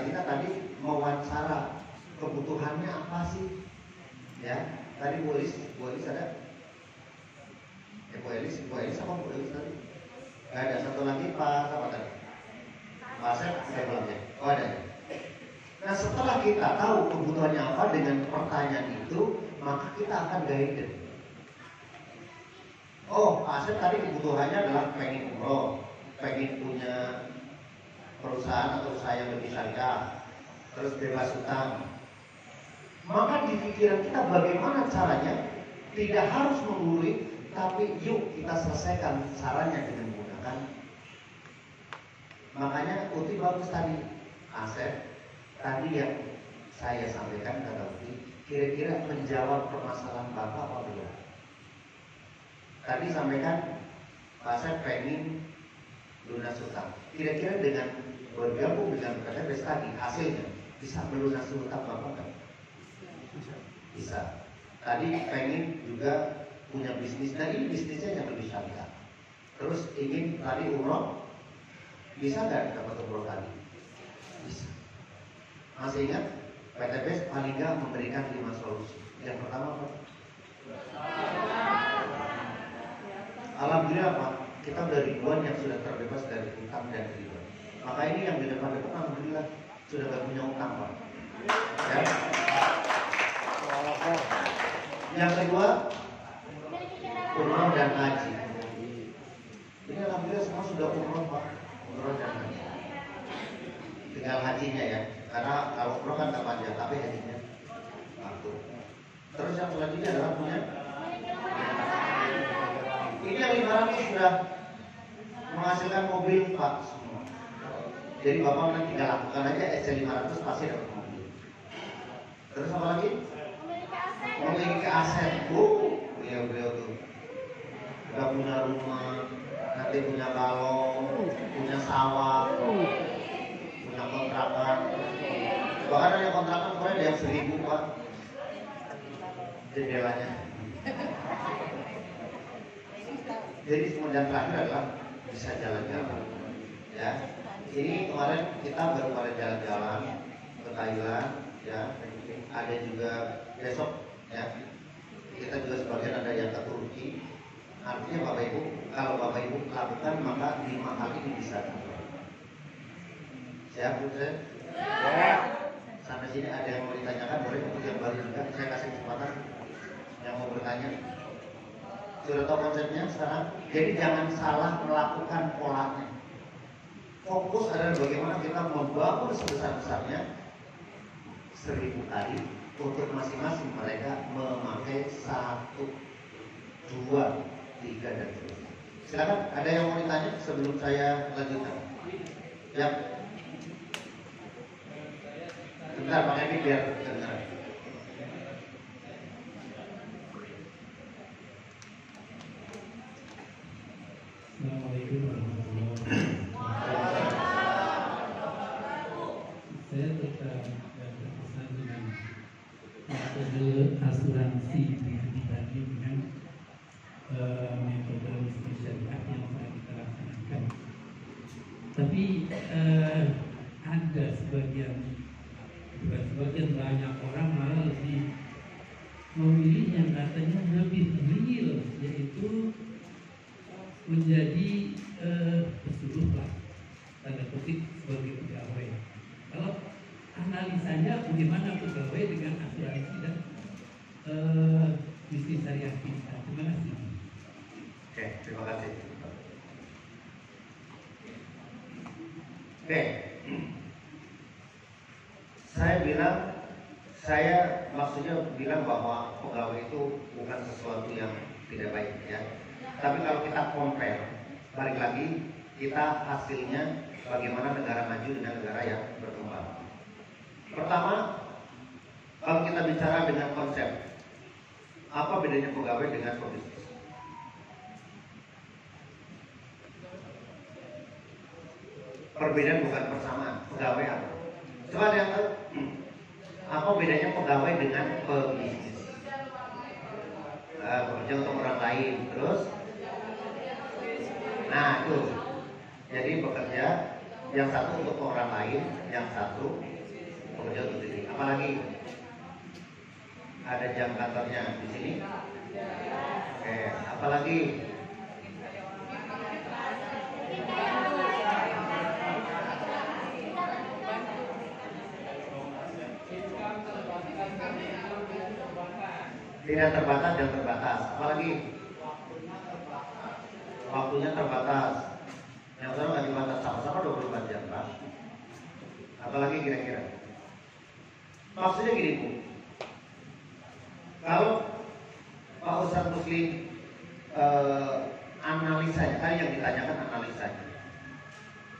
kita tadi mewawancara kebutuhannya apa sih? Ya, tadi Bu Elis ada? Bu Elis apa Bu Elis tadi? Gak ada, satu lagi Pak apa tadi? Pak Asep, saya belum ya. Oh ada. Nah setelah kita tahu kebutuhannya apa dengan pertanyaan itu, maka kita akan guided. Oh, Pak Asep tadi kebutuhannya adalah pengen umroh, pengen punya perusahaan atau usaha yang lebih syariah, terus bebas utang. Maka di pikiran kita bagaimana caranya, tidak harus menggurui, tapi yuk kita selesaikan caranya dengan menggunakan. Makanya Uti bagus tadi, Asep tadi yang saya sampaikan kata Uti, kira-kira menjawab permasalahan Bapak apa belum? Tadi sampaikan Pak Asep pengen lunas utang. Kira-kira dengan bergabung dengan KTP tadi hasilnya bisa melunasi utang Bapak kan? Bisa. Tadi pengen juga punya bisnis, dan ini bisnisnya yang lebih syariah. Terus ingin tadi umroh, bisa nggak dapat umroh tadi? Bisa. Masih ingat? PTB paling nggak memberikan 5 solusi. Yang pertama apa? Alhamdulillah Pak, kita udah ribuan yang sudah terbebas dari utang dan riba. Maka ini yang di depan-depan alhamdulillah sudah gak punya utang Pak. Ya. Yang kedua, umroh dan haji. Ini alhamdulillah semua sudah umroh Pak, umroh dan haji. Tinggal hajinya ya, karena kalau umroh kan gak panjang, tapi hajinya waktu. Terus yang selanjutnya adalah punya. Ini yang 500 sudah menghasilkan mobil Pak semua. Jadi Bapak nanti tinggal lakukan aja SC 500 pasti dapat mobil. Terus apa lagi? Memiliki aset. Beliau tuh udah punya rumah, nanti punya balong, punya sawah, punya kontrakan. Bahkan ada kontrakan kemarin ada yang 1000 Pak jendelanya. Jadi kemudian terakhir adalah bisa jalan-jalan. Ya, ini kemarin kita baru pada jalan-jalan ke Thailand. Ya, ada juga besok. Ya, kita juga sebagian ada yang ke Turki. Artinya Bapak Ibu, kalau Bapak Ibu lakukan maka 5 hal ini bisa. Siap Bu? Ya. Sampai sini ada yang mau ditanyakan, boleh untuk yang baru juga saya kasih kesempatan yang mau bertanya. Sudah tahu konsepnya sekarang? Jadi jangan salah melakukan polanya. Fokus adalah bagaimana kita membangun sebesar-besarnya 1000 kali untuk masing-masing mereka memakai 1, 2, 3 dan seterusnya. Silakan, ada yang mau ditanya sebelum saya lanjutkan? Ya. Bentar, Pak Epi biar dengar. Assalamualaikum warahmatullahi wabarakatuh. Saya tetap berpesan dengan metode asuransi dibanding dengan metode bisnis syariah yang sedang kita laksanakan. Tapi ada sebagian banyak orang malah lebih memilih yang katanya lebih real, yaitu menjadi pesuruh lah, tanda kutip, sebagai pegawai. Kalau analisanya bagaimana pegawai dengan asuransi dan bisnis syariah kita? Terima kasih. Oke, terima kasih. Oke, saya maksudnya bilang bahwa pegawai itu bukan sesuatu yang tidak baik ya. Tapi kalau kita compare, balik lagi kita hasilnya bagaimana negara maju dengan negara yang berkembang. Pertama, kalau kita bicara dengan konsep, apa bedanya pegawai dengan pebisnis? Perbedaan bukan persamaan. Pegawai apa? Coba ada yang tahu? Apa bedanya pegawai dengan pebisnis? Bekerja untuk orang lain. Terus? Nah itu. Jadi bekerja yang satu untuk orang lain, yang satu bekerja untuk diri. Apalagi? Ada jam kantornya di sini. Oke, apalagi? Tidak terbatas dan terbatas. Apalagi? Waktunya terbatas. Yang orang nggak dibatas sama-sama 24 jam, Pak. Apalagi kira-kira? Maksudnya gini, Bu. Kalau Pak Ustadz Muslim analisanya, tadi yang ditanyakan analisanya.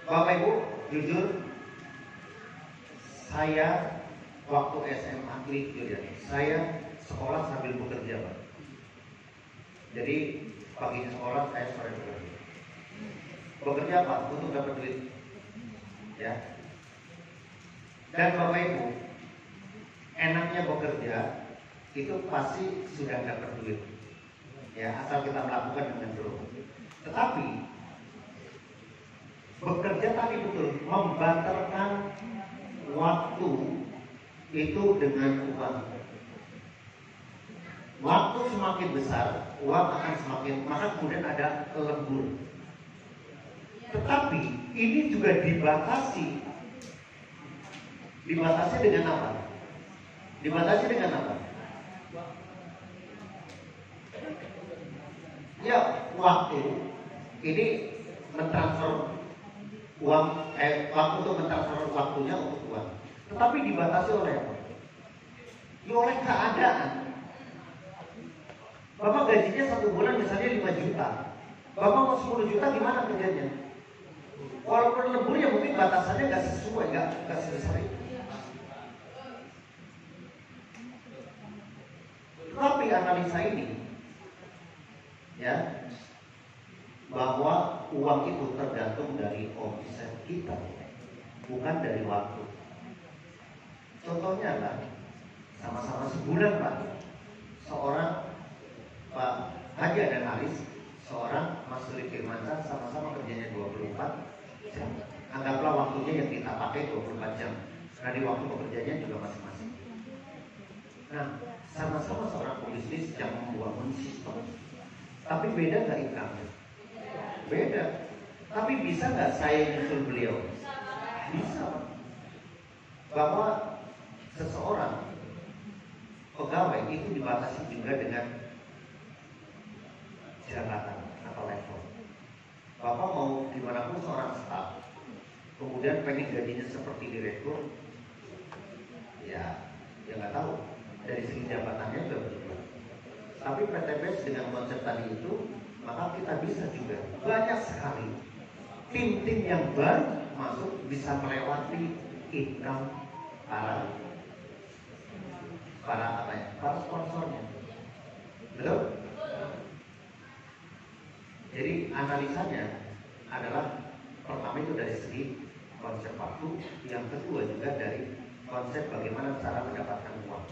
Bapak Ibu, jujur, saya waktu SMA jujur ya, saya sekolah sambil bekerja, Pak. Jadi paginya sekolah, saya sore bekerja. Bekerja apa? Untuk dapat duit. Ya. Dan Bapak Ibu, enaknya bekerja itu pasti sudah dapat duit. Ya, asal kita melakukan dengan terus. Tetapi bekerja tadi betul membanterkan waktu itu dengan uang. Waktu semakin besar, uang akan semakin, maka kemudian ada lembur. Tetapi ini juga dibatasi. Dibatasi dengan apa? Dibatasi dengan apa? Ya, waktu ini mentransfer uang, waktu untuk mentransfer waktunya untuk uang. Tetapi dibatasi oleh apa? Ya, oleh keadaan. Bapak gajinya 1 bulan misalnya 5 juta. Bapak mau 10 juta gimana kerjanya? Walaupun lembur ya mungkin batasannya nggak sesuai, nggak sebesar itu. Tapi analisa ini, ya, bahwa uang itu tergantung dari omset kita, bukan dari waktu. Contohnya lah, sama-sama sebulan Pak, seorang Pak Haji dan Haris, seorang Mas Suri Firmansyah, sama-sama kerjanya 24 jam. Anggaplah waktunya yang kita pakai 24 jam. Nah di waktu pekerjaannya juga masing-masing. Nah, sama-sama seorang pebisnis yang membangun sistem. Tapi beda nggak income-nya? Beda. Tapi bisa nggak saya nyusul beliau? Bisa. Bahwa seseorang pegawai itu dibatasi juga dengan jabatan atau level. Bapak mau gimana pun seorang staff, kemudian pengen gajinya seperti direktur, ya nggak tahu. Dari segi jabatannya sudah berubah. Tapi PTBS dengan konsep tadi itu, maka kita bisa juga banyak sekali tim-tim yang baru masuk bisa melewati income para sponsornya. Betul? Jadi analisanya adalah pertama itu dari segi konsep waktu, yang kedua juga dari konsep bagaimana cara mendapatkan uang.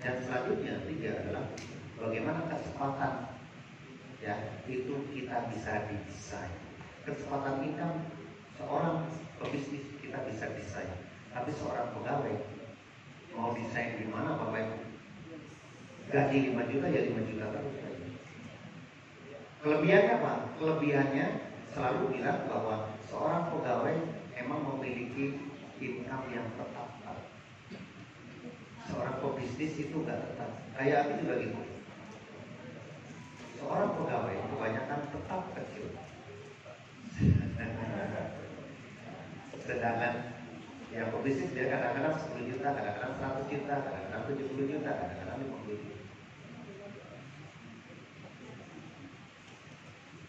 Dan selanjutnya 3 adalah bagaimana kecepatan, ya, itu kita bisa desain. Kecepatan income seorang pebisnis kita bisa desain, tapi seorang pegawai mau desain di mana Bapak? Gaji 5 juta ya 5 juta terus. Kelebihannya apa? Kelebihannya selalu bilang bahwa seorang pegawai emang memiliki income yang tetap. Seorang pebisnis itu nggak tetap. Kayak aku juga gitu. Seorang pegawai bukan kebanyakan tetap kecil. Sedangkan yang pebisnis dia kadang-kadang 10 juta, kadang-kadang 100 juta, kadang-kadang 70 juta, kadang-kadang 50 juta.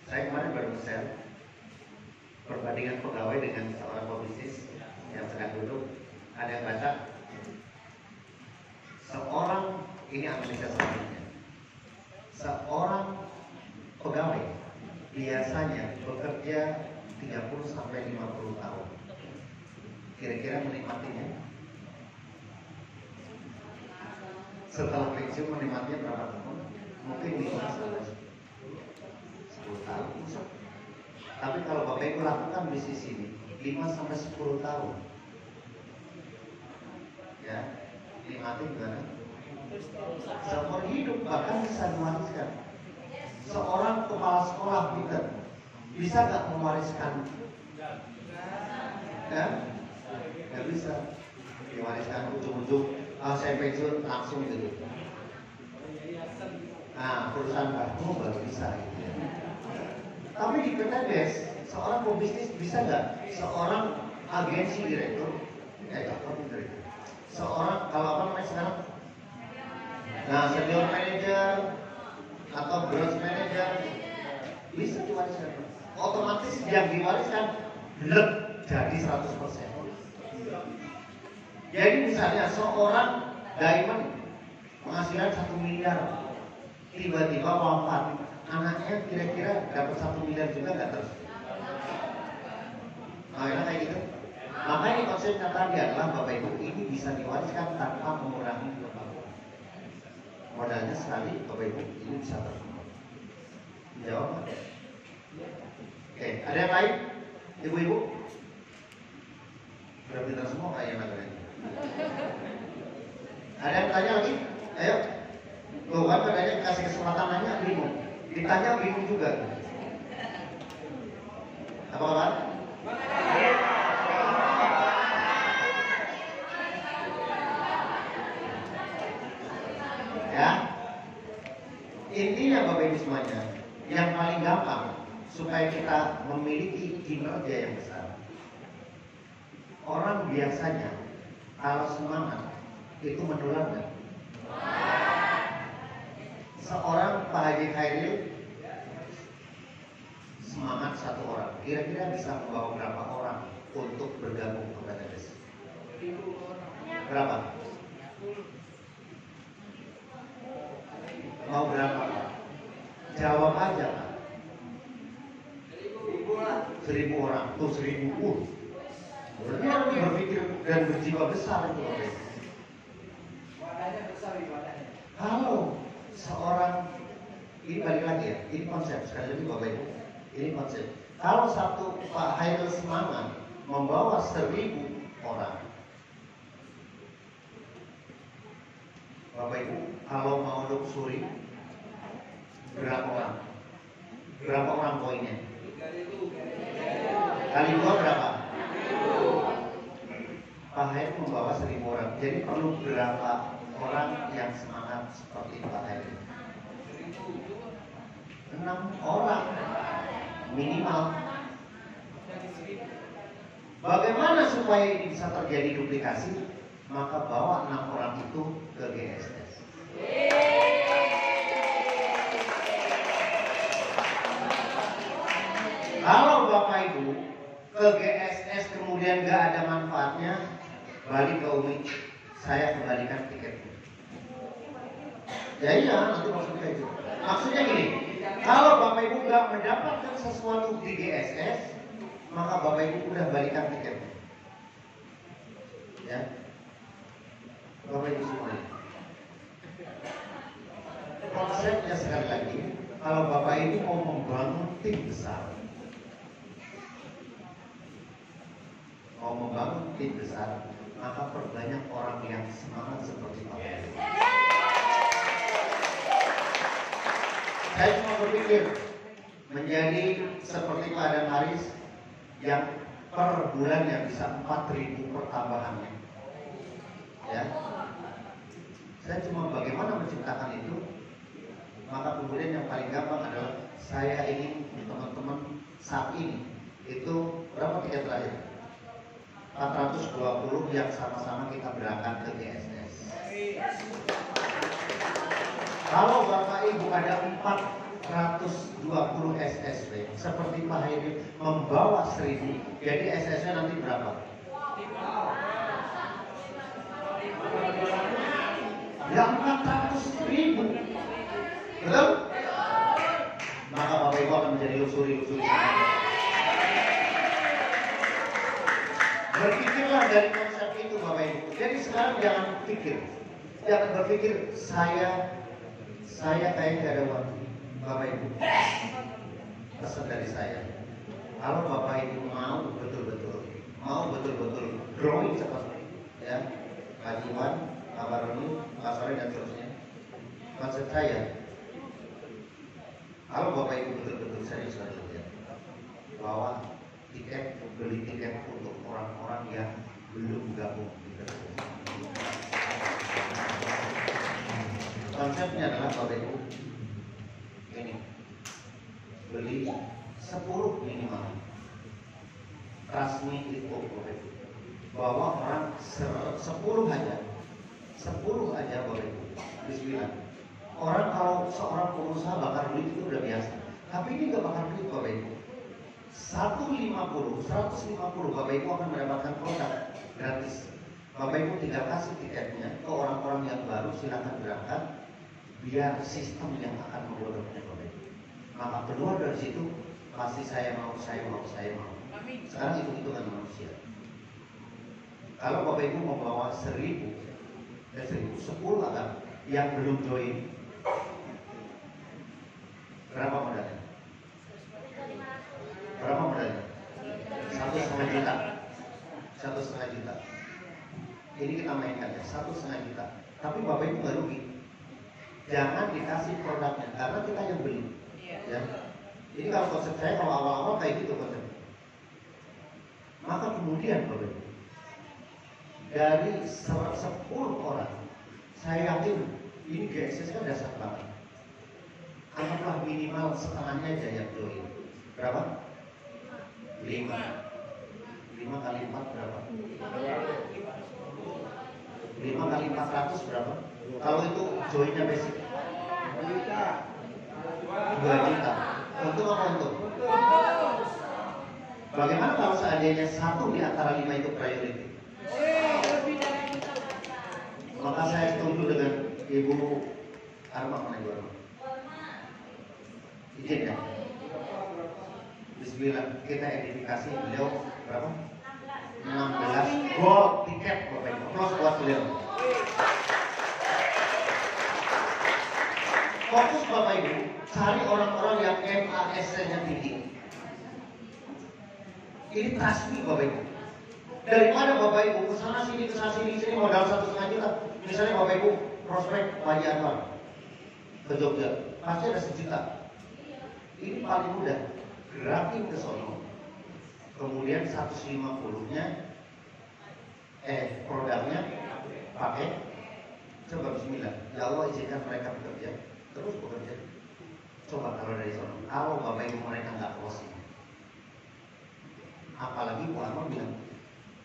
Saya kemarin baru share perbandingan pegawai dengan seorang pebisnis yang sedang duduk. Ada yang baca, seorang, ini Amerika selanjutnya, seorang pegawai biasanya bekerja 30-50 tahun. Kira-kira menikmatinya setelah pensiun menikmatinya berapa tahun? Mungkin 5-10 tahun. Tapi kalau Bapak Ibu lakukan bisnis ini 5-10 tahun, ya, nikmati gimana? Seumur hidup, bahkan bisa diwariskan. Seorang kepala sekolah Peter bisa nggak mewariskan? Ya, nggak bisa diwariskan ujung-ujung. Saya pensiun langsung gitu. Nah, perusahaan baru baru bisa. Gitu ya. Tapi di PTBS, seorang pebisnis bisa nggak? Seorang agensi direktur, seorang, kalau apa namanya sekarang? Nah, senior manager atau branch manager bisa diwariskan. Otomatis yang diwariskan blek jadi 100%. Jadi misalnya seorang diamond penghasilan 1 miliar, tiba-tiba wafat, anaknya kira-kira dapat 1 miliar juga nggak terus? Nah, kayak gitu. Makanya konsepnya tadi adalah Bapak Ibu ini bisa diwariskan tanpa mengurangi modalnya sekali. Bapak Ibu ini bisa terkembang. Jawab. Oke, ada yang lain? Ibu-ibu? Sudah pintar semua kayaknya materi. Ada yang tanya lagi? Ayo. Tuh kan katanya kasih kesempatan nanya bingung. Ditanya bingung juga. Apa kabar? Ya. Intinya Bapak Ibu semuanya, yang paling gampang supaya kita memiliki kinerja yang besar. Orang biasanya kalau semangat itu menular kan? Seorang Pak Haji Khairil semangat 1 orang, kira-kira bisa membawa berapa orang untuk bergabung ke PTBS? Berapa? Mau berapa? Jawab aja Pak. 1.000 orang, tuh 1.000 pun. Berarti harus berpikir dan berjiwa besar itu. Kalau seorang, ini balik lagi ya, ini konsep sekali lagi Bapak Ibu, ini konsep. Kalau satu Pak Hairil semangat membawa 1.000 orang, Bapak Ibu, kalau mau luxury berapa orang? Berapa orang poinnya? Kali 2 berapa? Pak Hairil membawa 1.000 orang. Jadi perlu berapa orang yang semangat seperti Pak Hairil? 6 orang minimal. Bagaimana supaya ini bisa terjadi duplikasi? Maka bawa 6 orang itu ke GSS. Kalau Bapak Ibu ke GSS kemudian nggak ada manfaatnya, balik ke Umi, saya kembalikan tiketnya. Ya iya, nanti maksudnya itu. Maksudnya gini, kalau Bapak Ibu nggak mendapatkan sesuatu di GSS, maka Bapak Ibu udah balikan tiketnya. Ya, Bapak Ibu semuanya. Konsepnya sekali lagi, kalau Bapak Ibu mau membangun tim besar, maka perbanyak orang yang semangat seperti Bapak Ibu. Saya cuma berpikir menjadi seperti Pak Dan Haris yang per bulannya bisa 4.000 pertambahannya. Ya, saya cuma bagaimana menciptakan itu. Maka kemudian yang paling gampang adalah saya ingin teman-teman saat ini itu berapa tiket terakhir? 420 yang sama-sama kita berangkat ke GSS. Kalau Bapak Ibu ada 420 SSB seperti Pak Haidil membawa 1000, jadi SSB nanti berapa? Ya 400.000. Betul? Maka Bapak Ibu akan menjadi lusuri-lusuri. Berpikirlah dari konsep itu Bapak Ibu. Jadi sekarang jangan berpikir saya kayak gak ada waktu. Bapak Ibu, pesan dari saya, kalau Bapak Ibu mau betul-betul growing seperti ya, Pak Iwan, Pak Baroni, Pak Sore dan seterusnya. Konsep saya, kalau Bapak Ibu betul-betul serius ya, bahwa beli tiket untuk orang-orang yang belum gabung di GSS. Konsepnya adalah Bapak Ibu ini beli 10 minimal Rasmi Info Bapak Ibu, bawa orang 10 aja Bapak Ibu. Bismillah. Orang kalau seorang pengusaha bakar duit itu udah biasa, tapi ini gak bakar duit Bapak Ibu. 150 Bapak Ibu akan mendapatkan produk gratis. Bapak Ibu tinggal kasih tiketnya ke orang-orang yang baru, silakan berangkat. Biar sistem yang akan menggodoknya Bapak Ibu. Maka keluar dari situ pasti saya mau. Sekarang hitung-hitungan manusia. Kalau Bapak Ibu mau bawa 1000, 10 akan yang belum join, berapa modalnya? 1,5 juta. Ini kita mainkan ya, 1,5 juta. Tapi Bapak Ibu nggak rugi. Jangan dikasih produknya karena kita yang beli. Ya. Ini kalau konsep saya kalau awal-awal kayak gitu konsepnya. Maka kemudian Bapak Ibu, dari 10 orang, saya yakin ini GSS kan dasar banget. Anggaplah minimal setengahnya aja yang join. Berapa? 5 kali 4 berapa? 5 kali 400 berapa? Kalau itu joinnya basic 2 juta. Untung apa untung? Bagaimana kalau seandainya 1 di antara 5 itu priority? Maka saya setuju dengan Ibu Arma, mana Ibu Arma? Izin ya? Bismillah, kita identifikasi beliau berapa? 16 gold tiket Bapak Ibu. Plus buat beliau. Fokus Bapak Ibu, cari orang-orang yang MAS-nya tinggi. Ini trust me Bapak Ibu. Daripada Bapak Ibu kesana sini modal 1,5 juta. Misalnya Bapak Ibu prospek Haji Anwar ke Jogja, pasti ada 1 juta. Ini paling mudah, gerakin ke sono. Kemudian 150-nya produknya pakai. Coba bismillah, ya Allah izinkan mereka bekerja, terus bekerja. Coba kalau dari sono, kalau Bapak Ibu mereka nggak closing, apalagi Bu Arma bilang,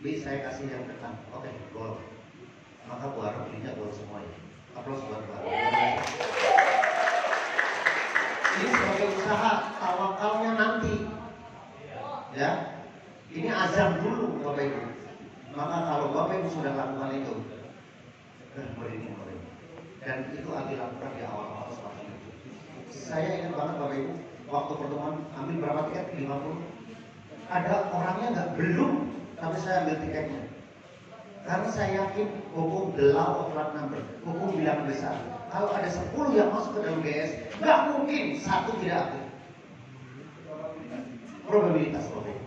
"Bi, saya kasih yang ketan." Oke, gol. Maka Bu Arma belinya gol semua ya. Aplaus buat Bu Arma. Ini sebagai usaha, tawakalnya nanti. Ya, ini azam dulu Bapak Ibu. Maka kalau Bapak Ibu sudah lakukan itu, merinding Bapak Ibu. Dan itu Abi lakukan di awal-awal seperti itu. Saya ingat banget Bapak Ibu, waktu pertemuan ambil berapa tiket? 50. Ada orangnya nggak belum, tapi saya ambil tiketnya. Karena saya yakin hukum the law of large number, hukum bilang besar. Kalau ada 10 yang masuk ke dalam GS, nggak mungkin 1 tidak aktif. Probabilitas Bapak Ibu.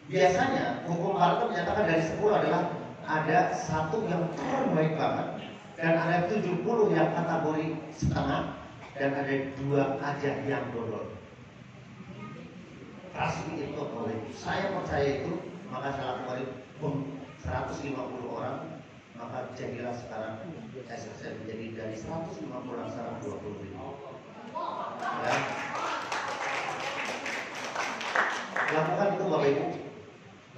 Biasanya hukum Pareto menyatakan dari 10 adalah ada 1 yang terbaik banget, dan ada 70 yang kategori setengah, dan ada 2 aja yang dodol. Rasmi itu boleh. Saya percaya itu, maka saya lakukan 150 orang, maka jadilah sekarang SSN menjadi dari 150 orang sekarang 20.000. Ya. Lakukan itu Bapak Ibu.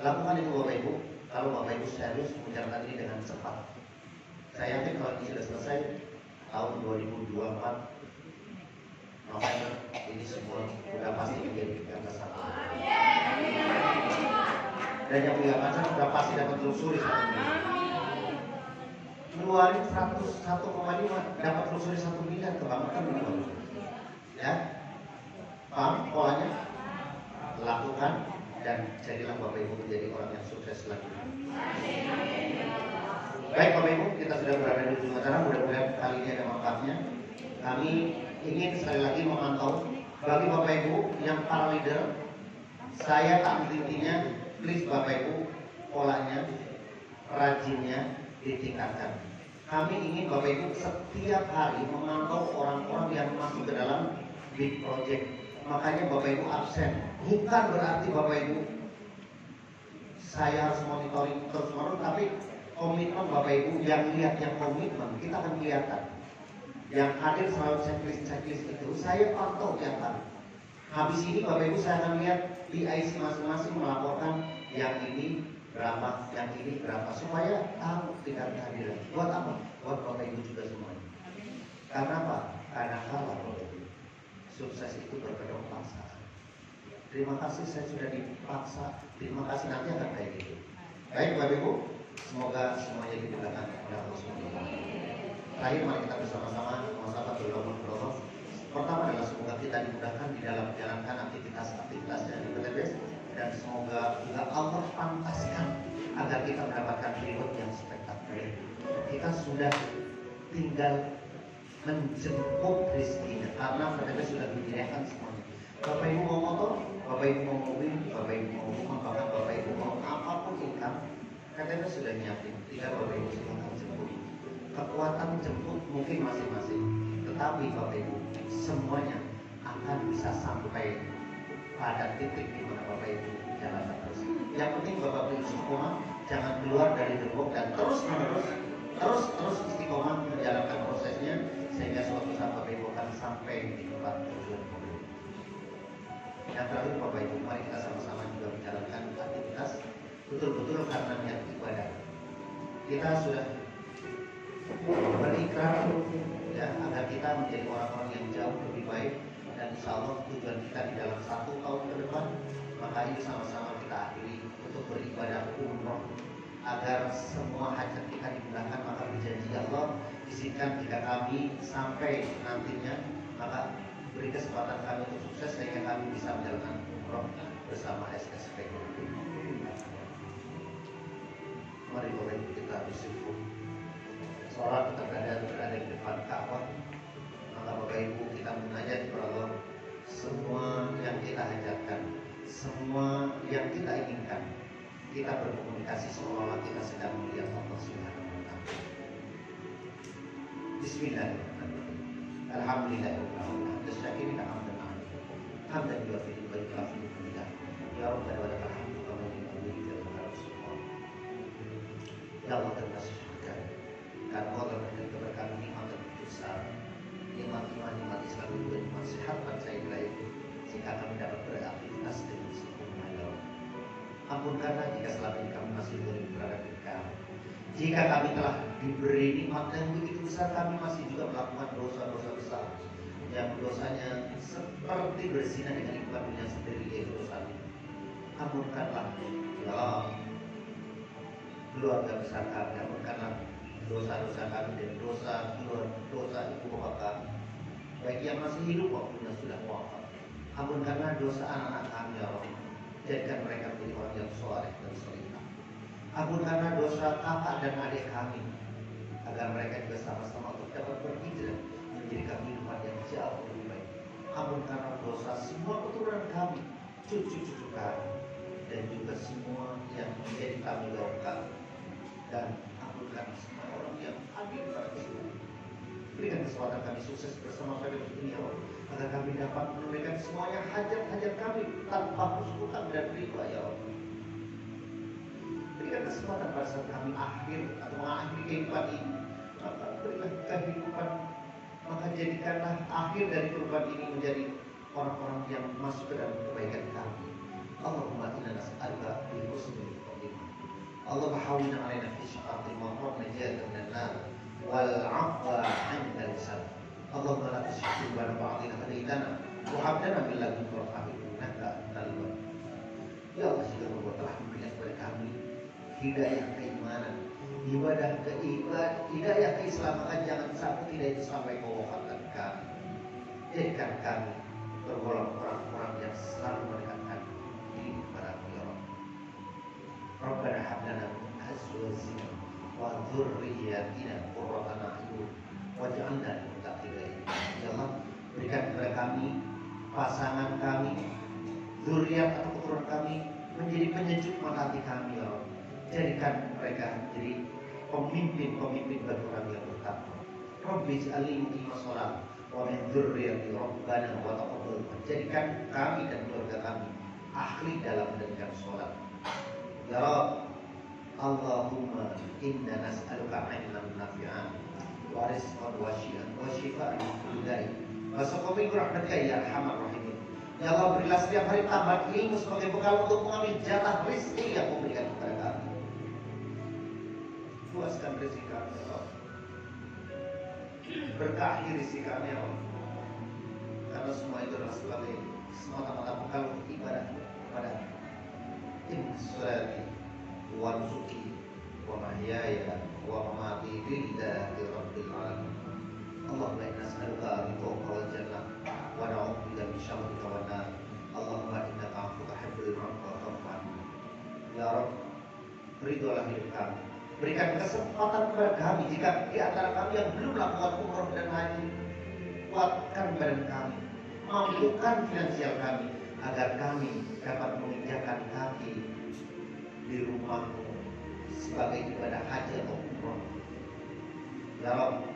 Lakukan itu Bapak Ibu. Kalau Bapak Ibu serius menjalankan ini dengan cepat. Saya yakin kalau ini sudah selesai tahun 2024 November, ini semua sudah pasti menjadi angka 1. Dan yang punya pacar sudah pasti dapat telusuri 1 miliar. Keluarin 101,5 dapat telusuri 1 miliar, kebangetan ini. Ya, paham polanya? Lakukan dan jadilah Bapak Ibu menjadi orang yang sukses selanjutnya. Baik Bapak Ibu, kita sudah berada di ujung acara. Mudah-mudahan kali ini ada manfaatnya. Kami ingin sekali lagi memantau bagi Bapak Ibu yang para leader, saya tak intinya, please Bapak Ibu polanya, rajinnya ditingkatkan. Kami ingin Bapak Ibu setiap hari memantau orang-orang yang masuk ke dalam big project. Makanya Bapak Ibu absen. Bukan berarti Bapak Ibu saya harus monitoring terus-menerus, tapi komitmen Bapak Ibu yang lihat yang komitmen kita akan kelihatan. Yang hadir selalu checklist itu saya pantau tiap hari. Habis ini Bapak Ibu saya akan lihat PIC masing-masing melaporkan yang ini berapa, yang ini berapa, supaya tahu tingkat kehadiran. Buat apa? Buat Bapak Ibu juga semuanya. Karena apa? Karena kalau sukses itu berkedok paksa. Terima kasih saya sudah dipaksa. Terima kasih nanti akan kayak gitu. Baik Bapak Ibu, semoga semuanya dimudahkan oleh Allah SWT. Terakhir mari kita bersama-sama berdoa. Pertama adalah semoga kita dimudahkan di dalam menjalankan aktivitas-aktivitasnya di PTBS, dan semoga juga Allah pantaskan agar kita mendapatkan reward yang spektakuler. Kita sudah tinggal menjemput rezekinya karena PTBS sudah menyediakan semuanya. Bapak Ibu mau motor, Bapak Ibu mau mobil, Bapak Ibu mau rumah, bahkan Bapak Ibu mau apapun income, PTBS sudah nyiapin. Tinggal Bapak Ibu silakan jemput. Kekuatan jemput mungkin masing-masing, tetapi Bapak Ibu semuanya akan bisa sampai pada titik di mana Bapak Ibu jalan terus. Yang penting Bapak Ibu istiqomah, jangan keluar dari gerbong dan terus istiqomah menjalankan prosesnya sehingga suatu saat Bapak Ibu akan sampai di tempat tujuan Bapak Ibu. Yang terakhir Bapak Ibu, mari kita sama-sama juga menjalankan aktivitas betul-betul karena niat ibadah. Kita sudah berikrar ya agar kita menjadi orang-orang yang jauh lebih baik, dan insya Allah tujuan kita di dalam 1 tahun ke depan, maka ini sama-sama kita akhiri untuk beribadah umroh agar semua hajat kita dimudahkan. Maka berjanji Allah izinkan jika kami sampai nantinya, maka beri kesempatan kami untuk sukses sehingga kami bisa menjalankan umroh bersama SSP. Mari Bapak Ibu kita bersyukur. Sholat kita berada di depan Ka'bah, maka Bapak Ibu kita munajat kepada Allah semua yang kita hajatkan, semua yang kita inginkan. Kita berkomunikasi seolah-olah kita sedang melihat Allah Subhanahu wa Ta'ala. Bismillahirrahmanirrahim. Alhamdulillahirabbil alamin. Tasyakirin hamdan hamdan yuwafiqu wa yukafi'u billah. Ya Rabbana wa lakal hamdu kama yanbaghi li jalali Ya Allah, terima kasih karena Allah memberikan keberkahan nikmat yang besar, nikmat iman, nikmat Islam dan nikmat sehat bangsa Israel, sehingga kami dapat beraktivitas dengan sempurna. Ya Allah, ampunkanlah jika selama ini kami masih boleh berada di Engkau. Jika kami telah diberi nikmat yang begitu besar, kami masih juga melakukan dosa-dosa besar yang dosanya seperti berzina dengan ibu kandungnya sendiri, yaitu dosa ini. Ampunkanlah ya Allah keluarga besar kami, ampunkanlah dosa-dosa kami dan dosa ibu bapak kami, baik yang masih hidup maupun yang sudah wafat. Ampunkanlah dosa anak-anak kami ya Allah, jadikan mereka menjadi orang yang soleh dan solehah. Ampunkanlah dosa kakak dan adik kami, agar mereka juga sama-sama untuk dapat berhijrah menjadi kehidupan yang jauh lebih baik. Ampunkanlah dosa semua keturunan kami, cucu-cucu kami, dan juga semua yang menjadi kami kami, dan ampunkan semua orang yang hadir pada kesempatan. Berikan kesempatan kami sukses bersama pada ini ya Allah, agar kami dapat menunaikan semuanya hajat-hajat kami tanpa hutang dan riba ya Allah. berikan kesempatan pada saat kami akhir atau mengakhiri kehidupan ini, maka berilah kehidupan, maka jadikanlah akhir dari kehidupan ini menjadi orang-orang yang masuk ke dalam kebaikan kami. Allahumma inna nas'aluka bi husnil khotimah. Allahumma hawwin 'alaina fi syaqati wa najatan minan nar wal 'afwa 'inda al-hisab. Allahumma la tushrik bana ba'dina hadaitana wa hab lana min ladunka rahmatan innaka antal wahhab. Ya Allah, jika Engkau telah memberikan kepada kami hidayah keimanan, hidayah keislaman, jangan sampai tidak itu sampai Kau wafatkan kami. Jadikan kami tergolong orang-orang yang selalu mendekatkan diri kepada-Mu ya Rabb. Rabbana hab lana min azwajina wa dzurriyyatina qurrata a'yun waj'alna lil muttaqina imama. Ya Allah, berikan kepada kami, pasangan kami, zuriat atau keturunan kami menjadi penyejuk mata hati kami ya Rabb. Jadikan mereka menjadi pemimpin-pemimpin bagi orang yang bertakwa. Rabbi ij'alni muqima shalah wa min dzurriyyati rabbana wa taqabbal. Jadikan kami dan keluarga kami ahli dalam menegakkan sholat. Ya Rabb, Allahumma inna nas'aluka 'ilman nafi'an wa rizqan wasi'an wa shifaa'an min kulli da'i wa saqamin rahmatika ya arhamar rahimin. Ya Allah, berilah setiap hari tambah ilmu sebagai bekal untuk mengambil jatah rezeki yang Kau berikan kepada kami. Puaskan rezeki kami ya Allah, berkahi rezeki kami ya Allah, karena semua itu adalah sebagai semata-mata bekal untuk ibadah kepada Inna sholati wa nusuki wa mahyaya wa mamati lillahi rabbil alamin. Allahumma inna nas'aluka ridhaka wal jannah wa na'udzubika min syarrika wan nar. Allahumma innaka 'afuwwun tuhibbul 'afwa fa'fu 'anna. Ya Rabb, ridholah hidup kami. Berikan kesempatan kepada kami jika di antara kami yang belum melakukan umroh dan haji, kuatkan badan kami, mampukan finansial kami agar kami dapat menginjakan kaki di rumah-Mu sebagai ibadah haji atau umroh. Ya Rabb,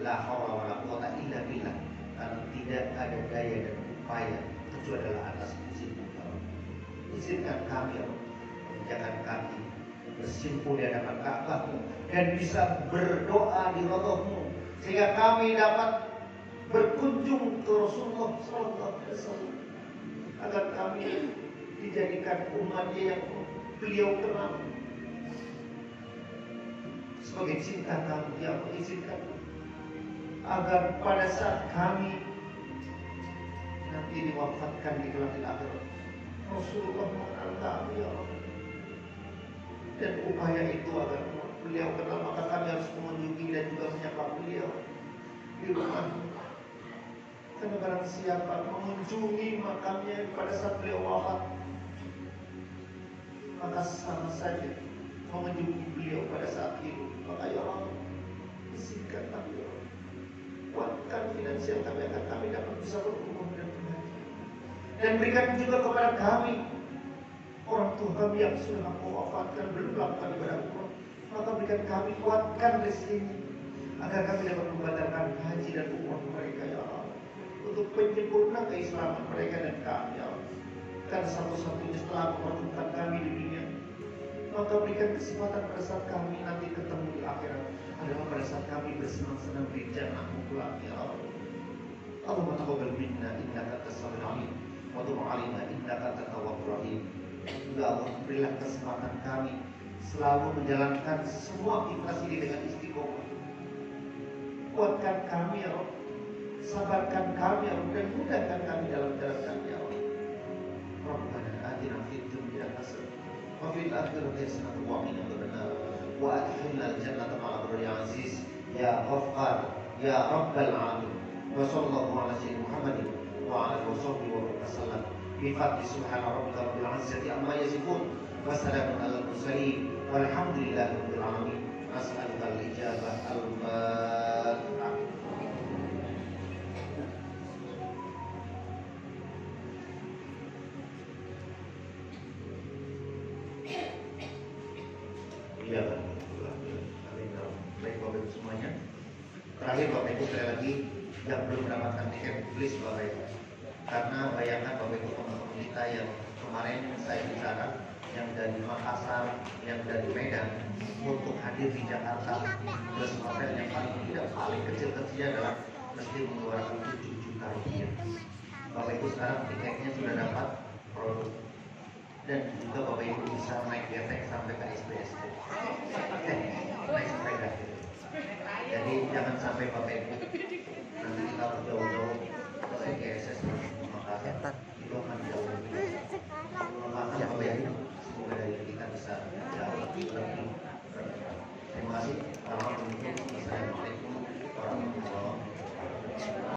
la haula wala quwwata illa billah, karena tidak ada daya dan upaya kecuali adalah atas izin-Mu ya Rabb. Izinkan kami ya Rabb menginjakan kaki, bersimpuh di hadapan Ka'bah-Mu dan bisa berdoa di Raudhah-Mu, sehingga kami dapat berkunjung ke Rasulullah SAW, agar kami dijadikan umatnya yang beliau kenal. Sebagai cinta kami yang mengizinkan agar pada saat kami nanti diwafatkan di kelak akhirat, Rasulullah mengenal kami ya Allah. Dan upaya itu agar beliau kenal, maka kami harus mengunjungi dan juga menyapa beliau di rumah. Karena barang siapa mengunjungi makamnya pada saat beliau wafat, maka sama saja mengunjungi beliau pada saat hidup. Maka ya Allah, izinkanlah ya Allah, kuatkan finansial kami agar kami dapat bisa berumrah dan berhaji. Dan berikan juga kepada kami orang tua kami yang sudah Kau wafatkan belum melakukan ibadah umrah, maka berikan kami, kuatkan rezekinya agar kami dapat membatalkan haji dan umrah mereka ya Allah, untuk penyempurna keislaman mereka dan kami ya Allah. Karena satu-satunya setelah mempertemukan kami di dunia, maka berikan kesempatan pada saat kami nanti ketemu di akhirat adalah pada saat kami bersenang-senang di jannah-Mu kelak ya Allah. Allahumma taqabbal minna innaka antas samiul 'alim wa tub 'alaina innaka antat tawwabur rahim. Ya Allah, berilah kesempatan kami selalu menjalankan semua aktivitas ini dengan istiqomah. Kuatkan kami ya Allah, sabarkan kami ya Allah, dan mudahkan kami dalam jalan kami ya Allah. Rabbana atina fid dunya hasanah wa fil akhirati hasanah wa qina adzabannar wa adkhilna al-jannata ma'al abrari aziz ya Ghaffar ya Rabbal alamin. Wa sallallahu ala sayyidina Muhammadin wa ala alihi wa sallam. Bi-fadli subhana rabbika rabbil izzati amma yasifun wa salamun alal mursalin walhamdulillahi rabbil alamin. As'aluka al-ijabah al-fatihah. Iya kan? Baik Bapak Ibu semuanya. Terakhir Bapak Ibu sekali lagi yang belum mendapatkan tiket, please Bapak Ibu. Karena bayangkan Bapak Ibu teman-teman kita yang kemarin saya bicara yang dari Makassar, yang dari Medan untuk hadir di Jakarta, plus hotel yang paling kecil-kecilnya adalah mesti mengeluarkan 7 juta rupiah. Bapak Ibu sekarang tiketnya sudah dapat produk, dan juga Bapak Ibu bisa naik getek sampai ke SBSD. Naik sepeda. Jadi jangan sampai Bapak Ibu